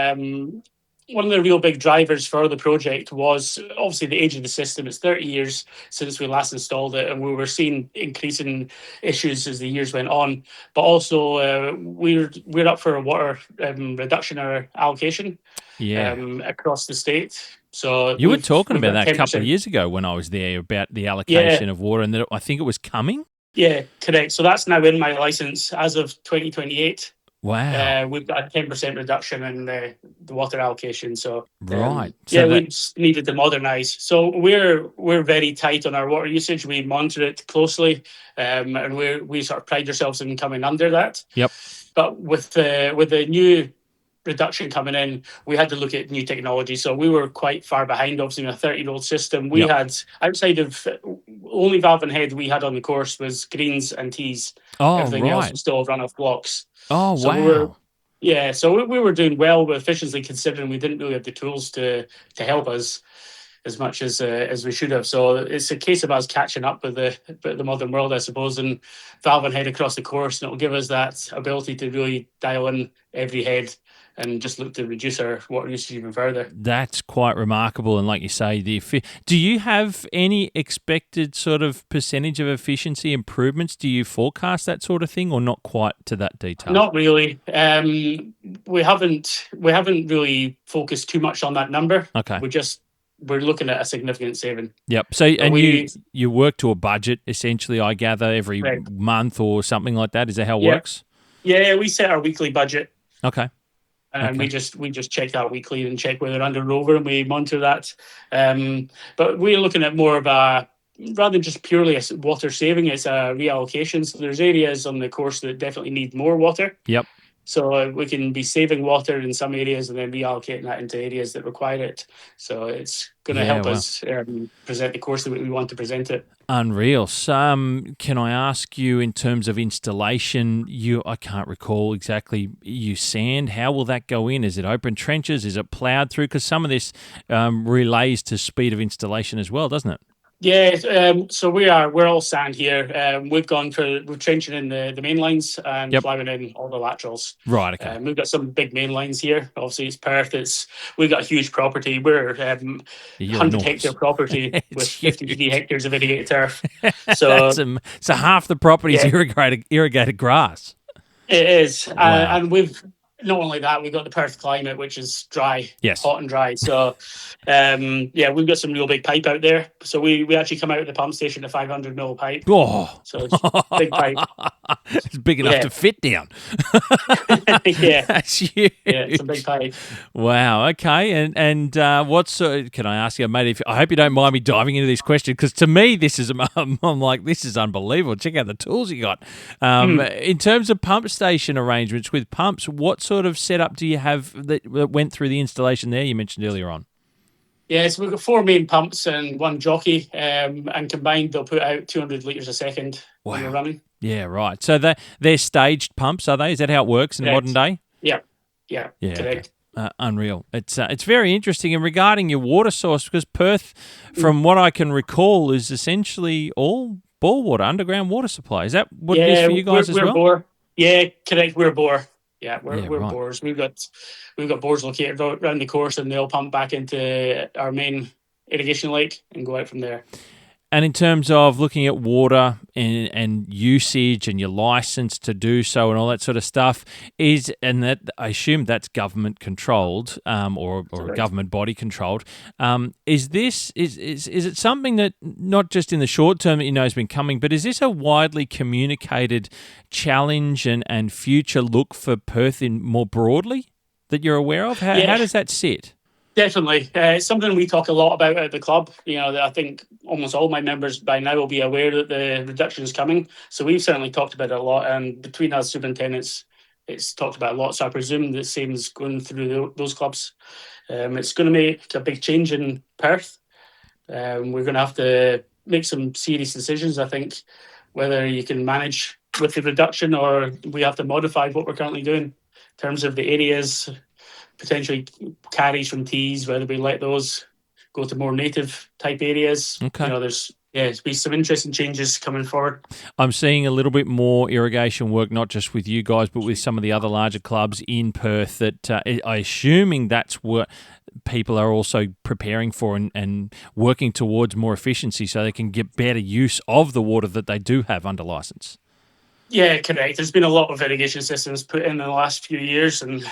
S4: one of the real big drivers for the project was obviously the age of the system. It's 30 years since we last installed it, and we were seeing increasing issues as the years went on. But also, we're up for a water reduction or allocation across the state. So
S1: you were talking about that
S4: 10%.
S1: a couple of years ago when I was there about the allocation of water, and that I think it was coming.
S4: Yeah, correct. So that's now in my license as of 2028.
S1: Wow.
S4: We've got a 10% reduction in the water allocation. So
S1: right.
S4: We just needed to modernise. So we're very tight on our water usage. We monitor it closely, and we sort of pride ourselves in coming under that.
S1: Yep.
S4: But with the new reduction coming in, we had to look at new technology. So we were quite far behind, obviously, in a 30-year-old system. We had, outside of only valve and head we had on the course was greens and tees. Everything else was still runoff blocks.
S1: Oh,
S4: so
S1: wow.
S4: So we were doing well with efficiency, considering we didn't really have the tools to help us as much as we should have. So it's a case of us catching up with the modern world, I suppose, and valve and head across the course, and it'll give us that ability to really dial in every head and just look to reduce our water usage even further.
S1: That's quite remarkable. And like you say, do you have any expected sort of percentage of efficiency improvements? Do you forecast that sort of thing, or not quite to that detail?
S4: Not really. We haven't really focused too much on that number.
S1: Okay.
S4: We're looking at a significant saving.
S1: Yep. So, and you work to a budget, essentially, I gather, every month or something like that. Is that how it works?
S4: Yeah, we set our weekly budget.
S1: Okay.
S4: And we just check that weekly and check whether under or over, and we monitor that. But we're looking at more of a, rather than just purely a water saving, it's a reallocation. So there's areas on the course that definitely need more water.
S1: Yep.
S4: So we can be saving water in some areas and then reallocating that into areas that require it. So it's going to help us present the course the way we want to present it.
S1: Unreal. Can I ask you, in terms of installation, I can't recall exactly, you sand, how will that go in? Is it open trenches? Is it ploughed through? Because some of this relays to speed of installation as well, doesn't it?
S4: Yeah, so we're all sand here. We're trenching in the main lines and ploughing in all the laterals.
S1: Right, okay.
S4: We've got some big main lines here. Obviously, it's Perth. We've got a huge property. We're 100-hectare property with 53 hectares of irrigated turf. So
S1: half the property is irrigated grass.
S4: It is,
S1: wow.
S4: And we've. Not only that, we've got the Perth climate, which is dry, hot and dry. So, we've got some real big pipe out there. So we actually come out of the pump station, a 500 mil pipe.
S1: Oh,
S4: so it's a big pipe.
S1: It's big enough to fit down.
S4: Yeah,
S1: that's huge.
S4: Yeah, it's a big pipe.
S1: Wow. Okay. And can I ask you, mate? I hope you don't mind me diving into this question, because to me, I'm like, this is unbelievable. Check out the tools you got. In terms of pump station arrangements with pumps, what sort of setup do you have that went through the installation there you mentioned earlier on?
S4: Yeah, so we've got 4 main pumps and 1 jockey, and combined they'll put out 200 litres a second when we're running.
S1: Yeah, right. So they're staged pumps, are they? Is that how it works in modern day?
S4: Yeah, correct.
S1: Okay. Unreal. It's very interesting. And regarding your water source, because Perth, from what I can recall, is essentially all bore water, underground water supply. Is that what it is for you guys as well?
S4: Bore. Yeah, correct. We're bore. Yeah, we're bores. We've got bores located around the course, and they'll pump back into our main irrigation lake and go out from there.
S1: And in terms of looking at water and usage and your license to do so and all that sort of stuff, that I assume that's government controlled, or a government body controlled. Is it something that not just in the short term that has been coming, but is this a widely communicated challenge and future look for Perth in more broadly that you're aware of? How does that sit?
S4: Definitely. It's something we talk a lot about at the club. That I think almost all my members by now will be aware that the reduction is coming. So we've certainly talked about it a lot. And between us superintendents, it's talked about a lot. So I presume the same is going through those clubs. It's going to make a big change in Perth. We're going to have to make some serious decisions, I think, whether you can manage with the reduction or we have to modify what we're currently doing in terms of the areas, potentially carries from tees, whether we let those go to more native type areas.
S1: Okay.
S4: There's yeah, it's been some interesting changes coming forward.
S1: I'm seeing a little bit more irrigation work, not just with you guys, but with some of the other larger I'm in Perth. That I assuming that's what people are also preparing for and working towards more efficiency, so they can get better use of the water that they do have under license.
S4: Yeah, correct. There's been a lot of irrigation systems put in the last few years, and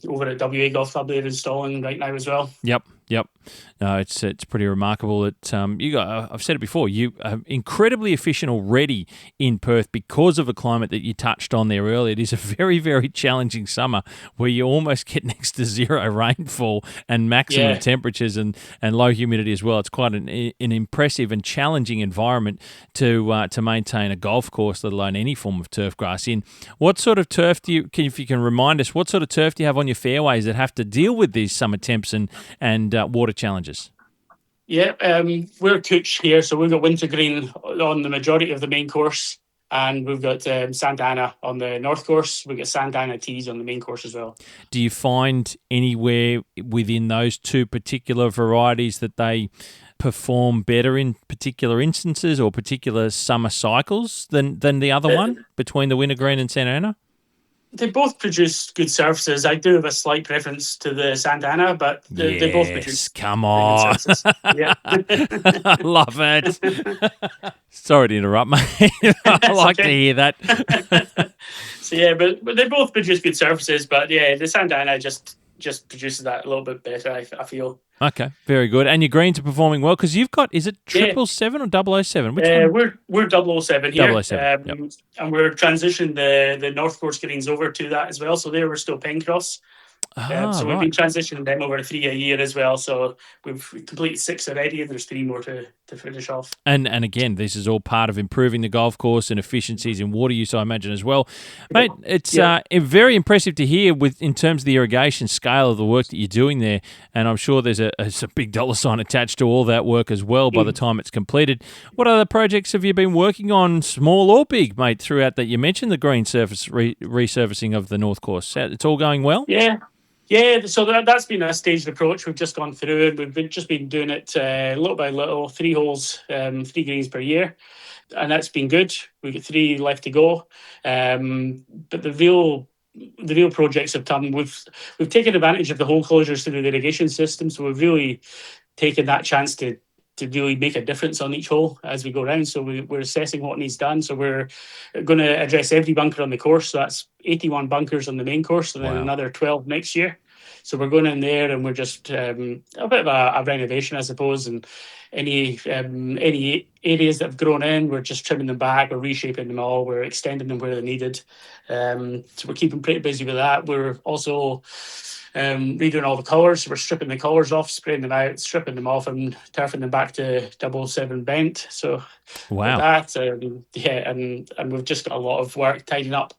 S4: over at WA Golf Club they're installing right now as well.
S1: Yep. No, it's pretty remarkable that you got. I've said it before. You are incredibly efficient already in Perth because of the climate that you touched on there earlier. It is a very, very challenging summer where you almost get next to zero rainfall and maximum temperatures and low humidity as well. It's quite an impressive and challenging environment to maintain a golf course, let alone any form of turf grass in. What sort of turf if you can remind us, what sort of turf do you have on your fairways that have to deal with these summer temps and water challenges?
S4: Yeah, we're Cooch here, so we've got wintergreen on the majority of the main course, and we've got Santana on the north course. We've got Santana tees on the main course as well.
S1: Do you find anywhere within those two particular varieties that they perform better in particular instances or particular summer cycles than the other one between the wintergreen and Santana?
S4: They both produce good surfaces. I do have a slight preference to the Santana, but they both produce
S1: come on.
S4: good surfaces. Yeah.
S1: I love it. Sorry to interrupt, mate. I like to hear that.
S4: So yeah, but they both produce good surfaces, but yeah, the Santana just produces that a little bit better, I feel.
S1: Okay, very good. And your greens are performing well because you've got, is it 777 or 007? Which one?
S4: We're 007 here.
S1: 007, yep.
S4: And we're transitioning the North Course greens over to that as well. So there we're still Pencross. So we've been transitioning them over 3 a year as well. So we've completed 6 already, and there's 3 more to finish off. And
S1: again, this is all part of improving the golf course and efficiencies in water use, I imagine, as well. Mate, it's very impressive to hear in terms of the irrigation scale of the work that you're doing there. And I'm sure there's a big dollar sign attached to all that work as well by the time it's completed. What other projects have you been working on, small or big, mate, throughout that? You mentioned the green surface resurfacing of the North Course. It's all going well?
S4: Yeah, so that's been a staged approach. We've just gone through it. We've just been doing it little by little, 3 holes, 3 greens per year, and that's been good. We've got 3 left to go, but the real projects have come. We've taken advantage of the hole closures through the irrigation system, so we've really taken that chance to really make a difference on each hole as we go around. So we're assessing what needs done. So we're going to address every bunker on the course. So that's 81 bunkers on the main course, and then another 12 next year. So we're going in there and we're just a bit of a renovation, I suppose. And any areas that have grown in, we're just trimming them back, we're reshaping them all, we're extending them where they're needed. So we're keeping pretty busy with that. We're also redoing all the colours. We're stripping the colours off, spraying them out, stripping them off, and turfing them back to 007 bent. So that, and we've just got a lot of work tidying up.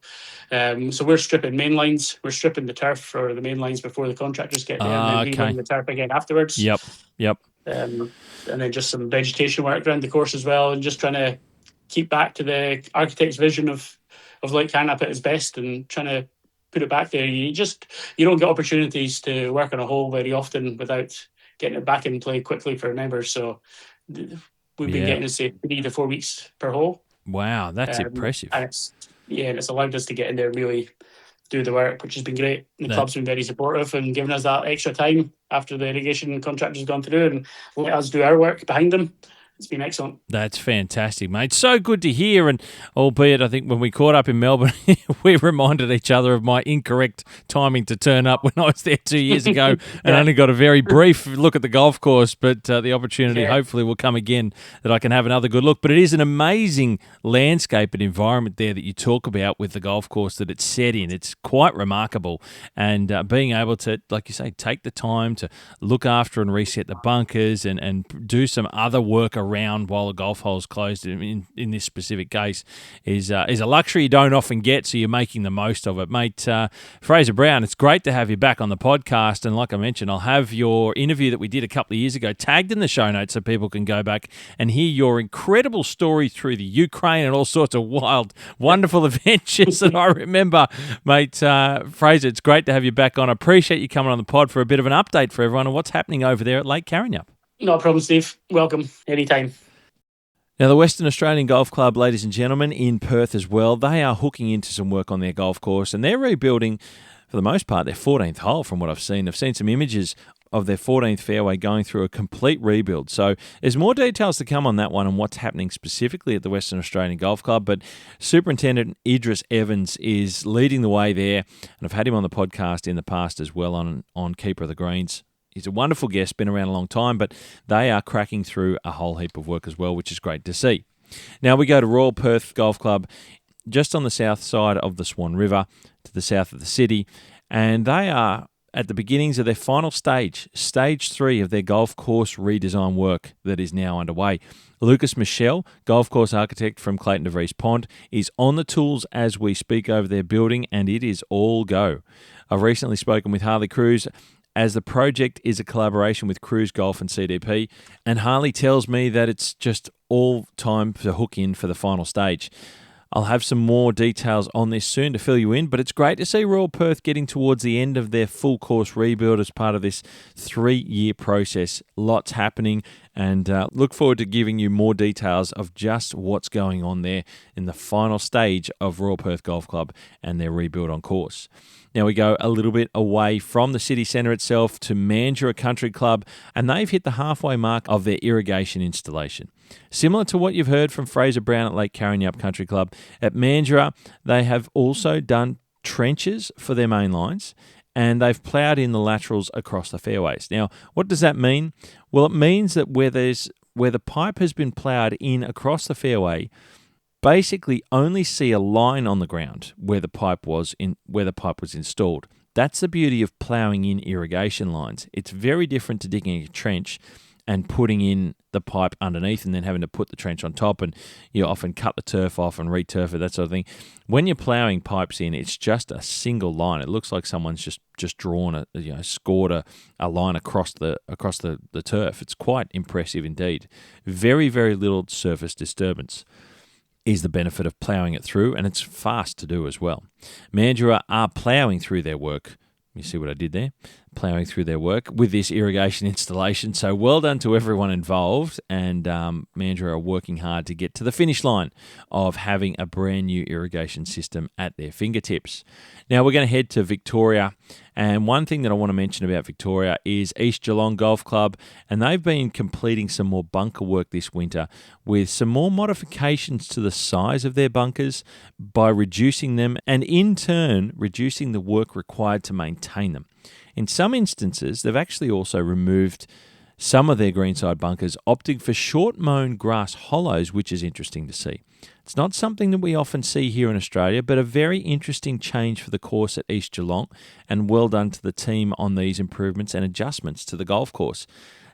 S4: So we're stripping main lines. We're stripping the turf for the main lines before the contractors get there, and then redoing the turf again afterwards.
S1: Yep.
S4: And then just some vegetation work around the course as well, and just trying to keep back to the architect's vision of Lake Karrinyup at its best, and trying to put it back there. You don't get opportunities to work on a hole very often without getting it back in play quickly for members. So we've been getting to say 3 to 4 weeks per hole.
S1: Wow, that's impressive.
S4: And it's allowed us to get in there and really do the work, which has been great. The club's been very supportive and giving us that extra time after the irrigation contract has gone through and let us do our work behind them. It's been excellent.
S1: That's fantastic, mate. So good to hear. And albeit, I think when we caught up in Melbourne, we reminded each other of my incorrect timing to turn up when I was there 2 years ago and only got a very brief look at the golf course. But the opportunity hopefully will come again that I can have another good look. But it is an amazing landscape and environment there that you talk about with the golf course that it's set in. It's quite remarkable. And being able to, like you say, take the time to look after and reset the bunkers and do some other work around while the golf hole's closed in this specific case is a luxury you don't often get, so you're making the most of it. Mate, Fraser Brown, it's great to have you back on the podcast, and like I mentioned, I'll have your interview that we did a couple of years ago tagged in the show notes so people can go back and hear your incredible story through the Ukraine and all sorts of wild, wonderful adventures that I remember. Mate, Fraser, it's great to have you back on. I appreciate you coming on the pod for a bit of an update for everyone on what's happening over there at Lake Karrinyup.
S4: No problem, Steve. Welcome anytime.
S1: Now, the Western Australian Golf Club, ladies and gentlemen, in Perth as well, they are hooking into some work on their golf course, and they're rebuilding, for the most part, their 14th hole from what I've seen. I've seen some images of their 14th fairway going through a complete rebuild. So there's more details to come on that one and what's happening specifically at the Western Australian Golf Club. But Superintendent Idris Evans is leading the way there, and I've had him on the podcast in the past as well on Keeper of the Greens. He's a wonderful guest, been around a long time, but they are cracking through a whole heap of work as well, which is great to see. Now we go to Royal Perth Golf Club, just on the south side of the Swan River, to the south of the city, and they are at the beginnings of their final stage 3 of their golf course redesign work that is now underway. Lucas Michelle, golf course architect from Clayton de Vries Pont, is on the tools as we speak over their building, and it is all go. I've recently spoken with Harley Cruz, as the project is a collaboration with Cruise Golf and CDP, and Harley tells me that it's just all time to hook in for the final stage. I'll have some more details on this soon to fill you in, but it's great to see Royal Perth getting towards the end of their full course rebuild as part of this 3-year process. Lots happening, and look forward to giving you more details of just what's going on there in the final stage of Royal Perth Golf Club and their rebuild on course. Now we go a little bit away from the city centre itself to Mandurah Country Club, and they've hit the halfway mark of their irrigation installation. Similar to what you've heard from Fraser Brown at Lake Karrinyup Country Club, at Mandurah they have also done trenches for their main lines, and they've ploughed in the laterals across the fairways. Now, what does that mean? Well, it means that where the pipe has been ploughed in across the fairway, basically only see a line on the ground where the pipe was installed. That's the beauty of ploughing in irrigation lines. It's very different to digging a trench and putting in the pipe underneath and then having to put the trench on top, and you often cut the turf off and re-turf it, that sort of thing. When you're ploughing pipes in, it's just a single line. It looks like someone's just drawn scored a line across the turf. It's quite impressive indeed. Very, very little surface disturbance is the benefit of ploughing it through, and it's fast to do as well. Mandurah are ploughing through their work. You see what I did there? Ploughing through their work with this irrigation installation. So well done to everyone involved, and Mandurah are working hard to get to the finish line of having a brand new irrigation system at their fingertips. Now we're going to head to Victoria, and one thing that I want to mention about Victoria is East Geelong Golf Club, and they've been completing some more bunker work this winter with some more modifications to the size of their bunkers by reducing them, and in turn reducing the work required to maintain them. In some instances, they've actually also removed some of their greenside bunkers, opting for short-mown grass hollows, which is interesting to see. It's not something that we often see here in Australia, but a very interesting change for the course at East Geelong, and well done to the team on these improvements and adjustments to the golf course.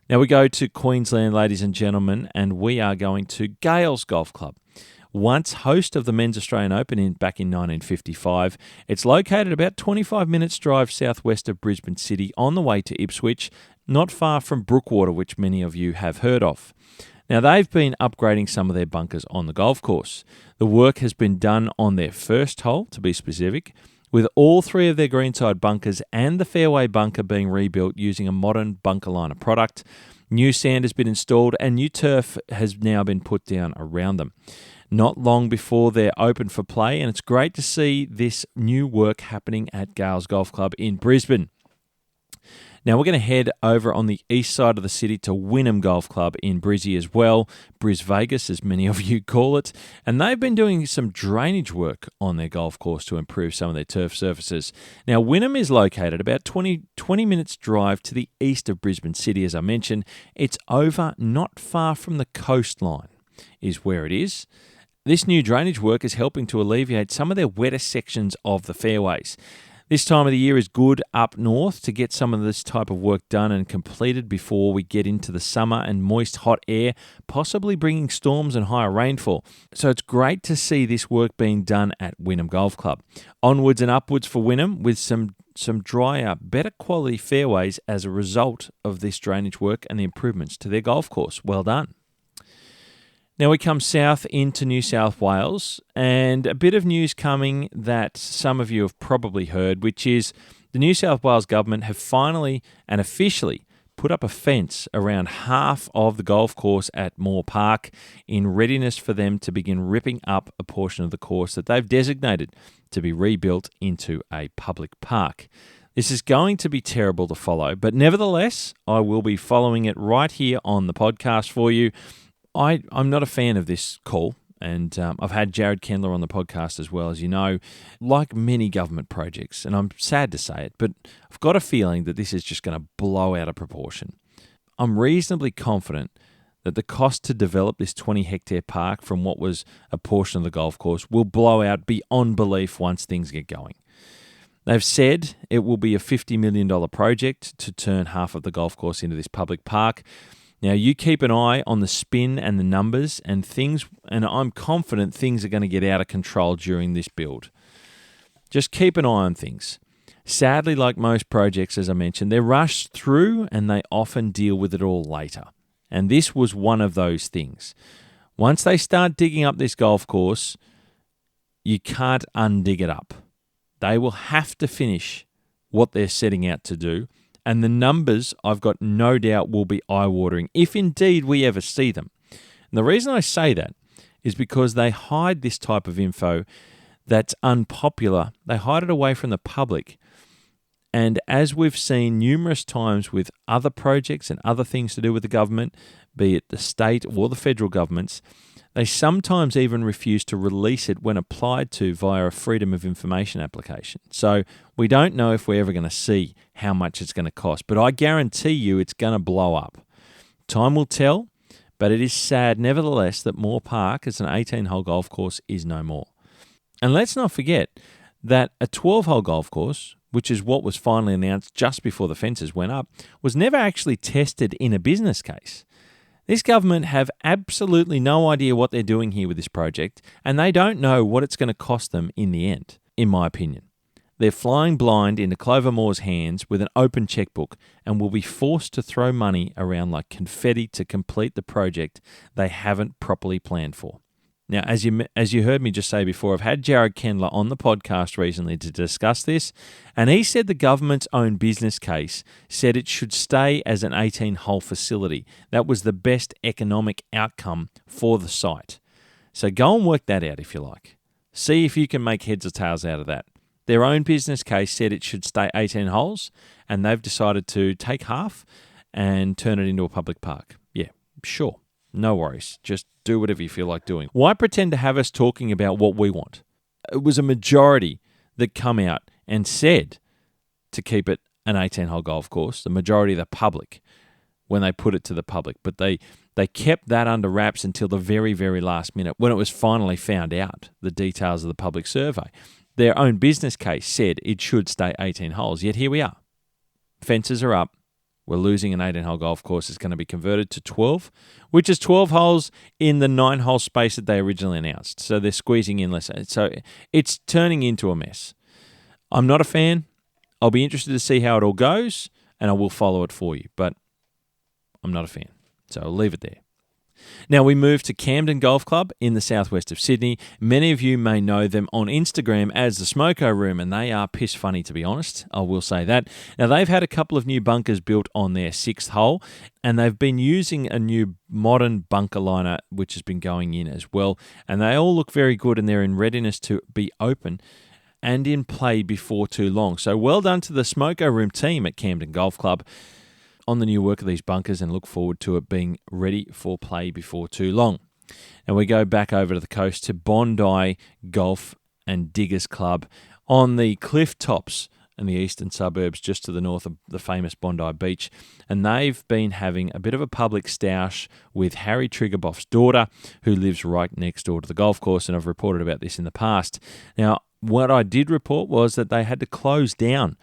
S1: Now we go to Queensland, ladies and gentlemen, and we are going to Gailes Golf Club. Once host of the Men's Australian Open back in 1955, it's located about 25 minutes drive southwest of Brisbane City on the way to Ipswich, not far from Brookwater, which many of you have heard of. Now, they've been upgrading some of their bunkers on the golf course. The work has been done on their first hole, to be specific, with all 3 of their greenside bunkers and the fairway bunker being rebuilt using a modern bunker liner product. New sand has been installed and new turf has now been put down around them. Not long before they're open for play, and it's great to see this new work happening at Gailes Golf Club in Brisbane. Now we're going to head over on the east side of the city to Wynnum Golf Club in Brizzy as well, Bris Vegas as many of you call it, and they've been doing some drainage work on their golf course to improve some of their turf surfaces. Now Wynnum is located about 20 minutes drive to the east of Brisbane City, as I mentioned. It's over not far from the coastline is where it is. This new drainage work is helping to alleviate some of their wetter sections of the fairways. This time of the year is good up north to get some of this type of work done and completed before we get into the summer and moist hot air, possibly bringing storms and higher rainfall. So it's great to see this work being done at Wynnum Golf Club. Onwards and upwards for Wynnum with some drier, better quality fairways as a result of this drainage work and the improvements to their golf course. Well done. Now we come south into New South Wales, and a bit of news coming that some of you have probably heard, which is the New South Wales government have finally and officially put up a fence around half of the golf course at Moore Park in readiness for them to begin ripping up a portion of the course that they've designated to be rebuilt into a public park. This is going to be terrible to follow, but nevertheless, I will be following it right here on the podcast for you. I'm not a fan of this call, and I've had Jared Kendler on the podcast as well, as you know, like many government projects, and I'm sad to say it, but I've got a feeling that this is just going to blow out of proportion. I'm reasonably confident that the cost to develop this 20-hectare park from what was a portion of the golf course will blow out beyond belief once things get going. They've said it will be a $50 million project to turn half of the golf course into this public park. Now, you keep an eye on the spin and the numbers and things, and I'm confident things are going to get out of control during this build. Just keep an eye on things. Sadly, like most projects, as I mentioned, they're rushed through and they often deal with it all later. And this was one of those things. Once they start digging up this golf course, you can't undig it up. They will have to finish what they're setting out to do, and the numbers, I've got no doubt, will be eye-watering, if indeed we ever see them. And the reason I say that is because they hide this type of info that's unpopular. They hide it away from the public. And as we've seen numerous times with other projects and other things to do with the government, be it the state or the federal governments, they sometimes even refuse to release it when applied to via a Freedom of Information application. So we don't know if we're ever going to see how much it's going to cost, but I guarantee you it's going to blow up. Time will tell, but it is sad nevertheless that Moore Park as an 18-hole golf course is no more. And let's not forget that a 12-hole golf course, which is what was finally announced just before the fences went up, was never actually tested in a business case. This government have absolutely no idea what they're doing here with this project, and they don't know what it's going to cost them in the end, in my opinion. They're flying blind into Clover Moore's hands with an open checkbook and will be forced to throw money around like confetti to complete the project they haven't properly planned for. Now, as you heard me just say before, I've had Jared Kendler on the podcast recently to discuss this, and he said the government's own business case said it should stay as an 18-hole facility. That was the best economic outcome for the site. So go and work that out if you like. See if you can make heads or tails out of that. Their own business case said it should stay 18 holes, and they've decided to take half and turn it into a public park. Yeah, sure. No worries. Just do whatever you feel like doing. Why pretend to have us talking about what we want? It was a majority that come out and said to keep it an 18-hole golf course, the majority of the public, when they put it to the public. But they kept that under wraps until the very, very last minute when it was finally found out, the details of the public survey. Their own business case said it should stay 18 holes, yet here we are. Fences are up. We're losing an 18-hole golf course. It's going to be converted to 12, which is 12 holes in the 9-hole space that they originally announced. So they're squeezing in less. So it's turning into a mess. I'm not a fan. I'll be interested to see how it all goes, and I will follow it for you. But I'm not a fan. So I'll leave it there. Now we move to Camden Golf Club in the southwest of Sydney. Many of you may know them on Instagram as the Smoko Room, and they are piss funny, to be honest. I will say that. Now they've had a couple of new bunkers built on their 6th hole, and they've been using a new modern bunker liner which has been going in as well. And they all look very good, and they're in readiness to be open and in play before too long. So well done to the Smoko Room team at Camden Golf Club on the new work of these bunkers, and look forward to it being ready for play before too long. And we go back over to the coast to Bondi Golf and Diggers Club on the cliff tops in the eastern suburbs just to the north of the famous Bondi Beach. And they've been having a bit of a public stoush with Harry Triggerboff's daughter, who lives right next door to the golf course, and I've reported about this in the past. Now, what I did report was that they had to close down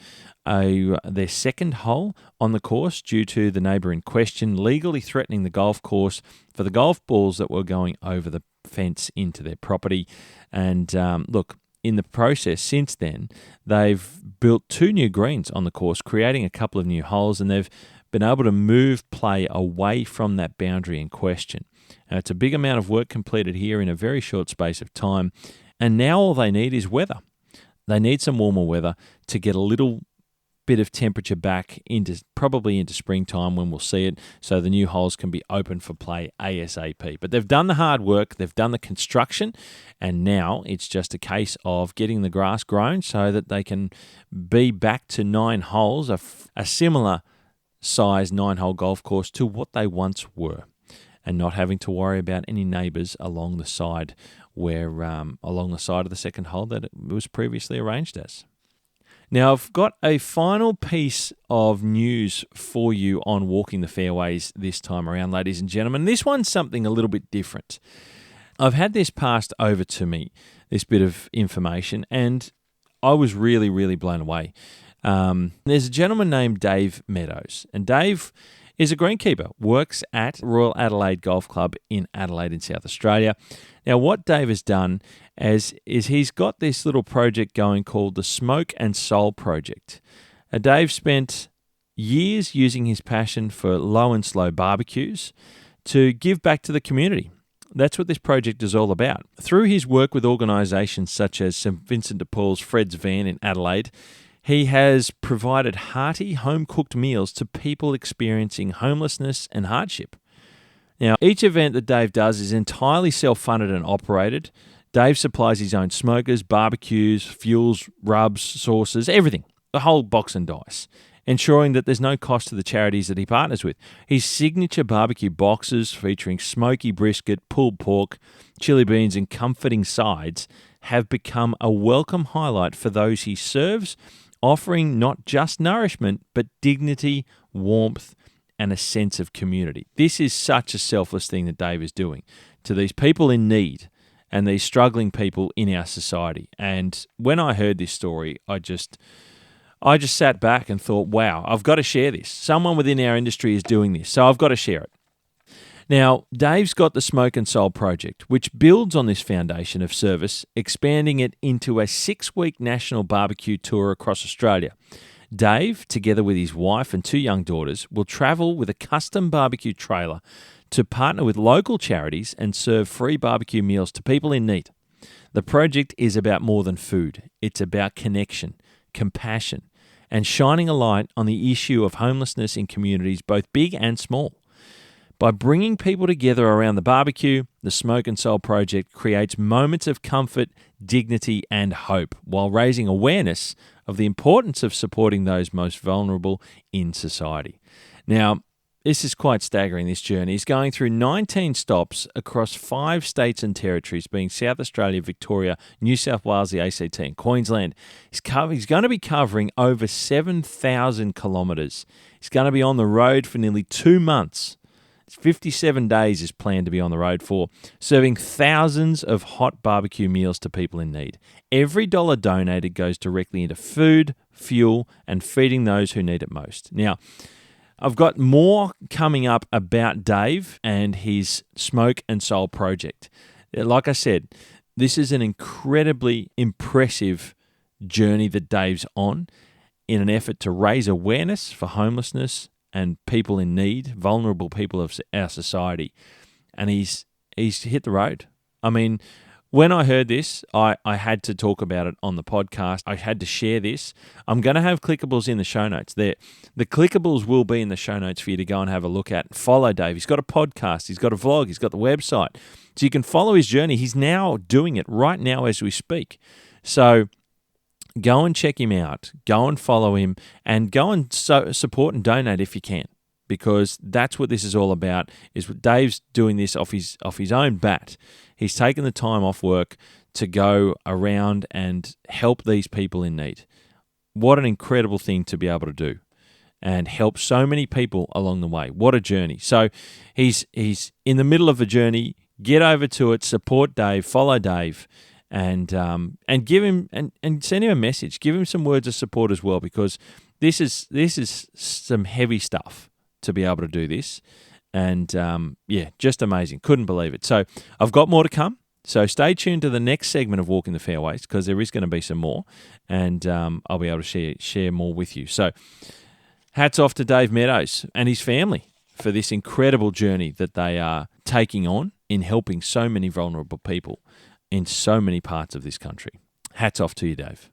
S1: their 2nd hole on the course due to the neighbour in question legally threatening the golf course for the golf balls that were going over the fence into their property. And look, in the process since then, they've built 2 new greens on the course, creating a couple of new holes, and they've been able to move play away from that boundary in question. It's a big amount of work completed here in a very short space of time, and now all they need is weather. They need some warmer weather to get a little bit of temperature back into probably into springtime when we'll see it, so the new holes can be open for play ASAP. But they've done the hard work, they've done the construction, and now it's just a case of getting the grass grown so that they can be back to 9 holes, a similar size 9-hole golf course to what they once were, and not having to worry about any neighbours along the side along the side of the second hole that it was previously arranged as. Now, I've got a final piece of news for you on Walking the Fairways this time around, ladies and gentlemen. This one's something a little bit different. I've had this passed over to me, this bit of information, and I was really, really blown away. There's a gentleman named Dave Meadows, and Dave is a greenkeeper, works at Royal Adelaide Golf Club in Adelaide in South Australia. Now, what Dave has done is he's got this little project going called the Smoke and Soul Project. Dave spent years using his passion for low and slow barbecues to give back to the community. That's what this project is all about. Through his work with organisations such as St Vincent de Paul's Fred's Van in Adelaide, he has provided hearty, home-cooked meals to people experiencing homelessness and hardship. Now, each event that Dave does is entirely self-funded and operated. Dave supplies his own smokers, barbecues, fuels, rubs, sauces, everything, the whole box and dice, ensuring that there's no cost to the charities that he partners with. His signature barbecue boxes featuring smoky brisket, pulled pork, chili beans and comforting sides have become a welcome highlight for those he serves, offering not just nourishment, but dignity, warmth, and a sense of community. This is such a selfless thing that Dave is doing to these people in need and these struggling people in our society. And when I heard this story, I just sat back and thought, wow, I've got to share this. Someone within our industry is doing this, so I've got to share it. Now, Dave's got the Smoke and Soul Project, which builds on this foundation of service, expanding it into a 6-week national barbecue tour across Australia. Dave, together with his wife and 2 young daughters, will travel with a custom barbecue trailer to partner with local charities and serve free barbecue meals to people in need. The project is about more than food. It's about connection, compassion, and shining a light on the issue of homelessness in communities both big and small. By bringing people together around the barbecue, the Smoke and Soul Project creates moments of comfort, dignity, and hope while raising awareness of the importance of supporting those most vulnerable in society. Now, this is quite staggering, this journey. He's going through 19 stops across 5 states and territories, being South Australia, Victoria, New South Wales, the ACT, and Queensland. He's going to be covering over 7,000 kilometres. He's going to be on the road for nearly 2 months. 57 days is planned to be on the road for, serving thousands of hot barbecue meals to people in need. Every dollar donated goes directly into food, fuel, and feeding those who need it most. Now, I've got more coming up about Dave and his Smoke and Soul project. Like I said, this is an incredibly impressive journey that Dave's on in an effort to raise awareness for homelessness and people in need, vulnerable people of our society. And he's hit the road. I mean, when I heard this, I had to talk about it on the podcast. I had to share this. I'm going to have clickables in the show notes there. The clickables will be in the show notes for you to go and have a look at. Follow Dave. He's got a podcast. He's got a vlog. He's got the website. So you can follow his journey. He's now doing it right now as we speak. So go and check him out. Go and follow him, and go and support and donate if you can, because that's what this is all about. Is what Dave's doing this off his own bat. He's taken the time off work to go around and help these people in need. What an incredible thing to be able to do, and help so many people along the way. What a journey! So he's in the middle of a journey. Get over to it. Support Dave. Follow Dave. And give him and send him a message. Give him some words of support as well, because this is some heavy stuff to be able to do this. And just amazing. Couldn't believe it. So I've got more to come. So stay tuned to the next segment of Walking the Fairways, because there is going to be some more, and I'll be able to share more with you. So hats off to Dave Meadows and his family for this incredible journey that they are taking on in helping so many vulnerable people in so many parts of this country. Hats off to you, Dave.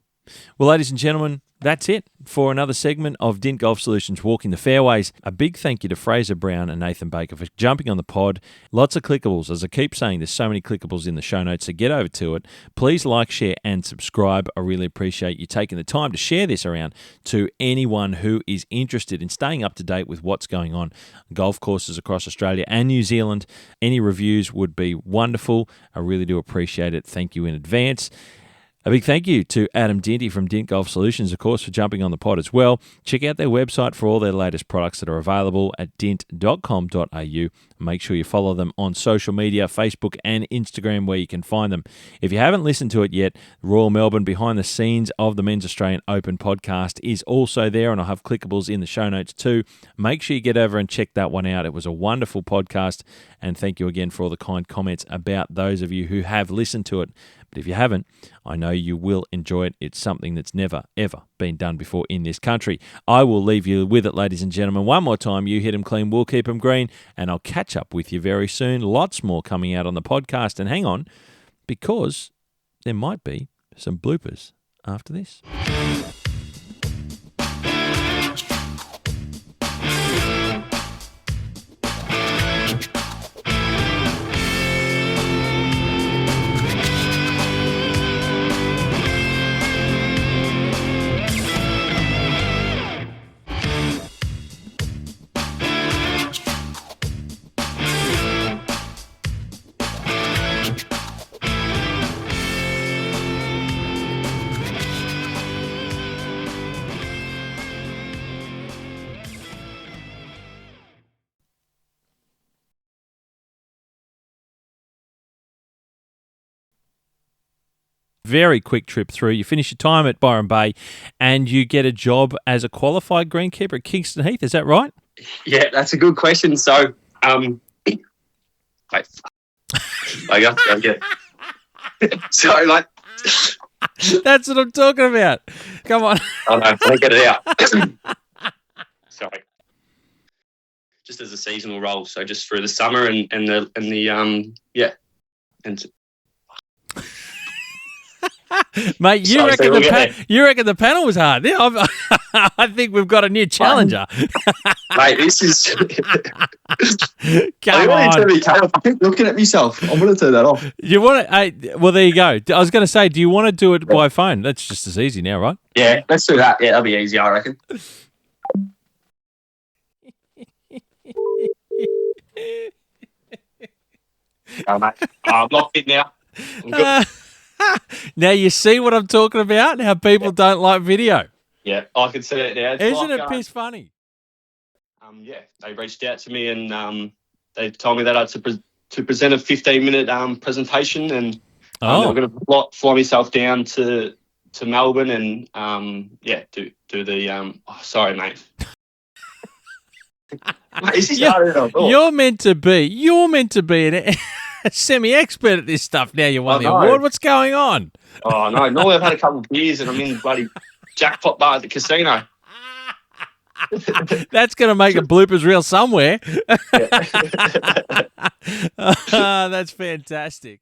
S1: Well, ladies and gentlemen, that's it for another segment of Dint Golf Solutions Walking the Fairways. A big thank you to Fraser Brown and Nathan Baker for jumping on the pod. Lots of clickables. As I keep saying, there's so many clickables in the show notes, so get over to it. Please like, share, and subscribe. I really appreciate you taking the time to share this around to anyone who is interested in staying up to date with what's going on golf courses across Australia and New Zealand. Any reviews would be wonderful. I really do appreciate it. Thank you in advance. A big thank you to Adam Dinty from Dint Golf Solutions, of course, for jumping on the pod as well. Check out their website for all their latest products that are available at dint.com.au. Make sure you follow them on social media, Facebook and Instagram, where you can find them. If you haven't listened to it yet, Royal Melbourne Behind the Scenes of the Men's Australian Open podcast is also there, and I'll have clickables in the show notes too. Make sure you get over and check that one out. It was a wonderful podcast, and thank you again for all the kind comments about those of you who have listened to it. But if you haven't, I know you will enjoy it. It's something that's never, ever been done before in this country. I will leave you with it, ladies and gentlemen. One more time, you hit them clean, we'll keep them green, and I'll catch up with you very soon. Lots more coming out on the podcast. And hang on, because there might be some bloopers after this. Very quick trip through. You finish your time at Byron Bay and you get a job as a qualified greenkeeper at Kingston Heath. Is that right?
S3: Yeah, that's a good question. So, wait, I got to get. So, like,
S1: that's what I'm talking about. Come on.
S3: Oh no, let me get it out. Sorry. Just as a seasonal role, so just through the summer and the yeah, and.
S1: Mate, you reckon the panel was hard? Yeah, I think we've got a new challenger.
S3: Mate, this is.
S1: Come on.
S3: I keep looking at myself. I'm going to turn that off.
S1: You want to? Well, there you go. I was going to say, do you want to do it by phone? That's just as easy now, right?
S3: Yeah, let's do that. Yeah, that'll be easier, I reckon. Oh, mate. I'm locked in now. I'm good.
S1: Now you see what I'm talking about? How people don't like video.
S3: Yeah, I can see it now.
S1: Isn't it piss funny?
S3: Yeah, they reached out to me and they told me that I had to present a 15-minute presentation, and I'm going to fly myself down to Melbourne and do the. Sorry, mate. You're
S1: meant to be an semi-expert at this stuff. Now you won the award. What's going on?
S3: Oh no! Normally I've had a couple of beers and I'm in bloody jackpot bar at the casino.
S1: That's going to make a bloopers reel somewhere. That's fantastic.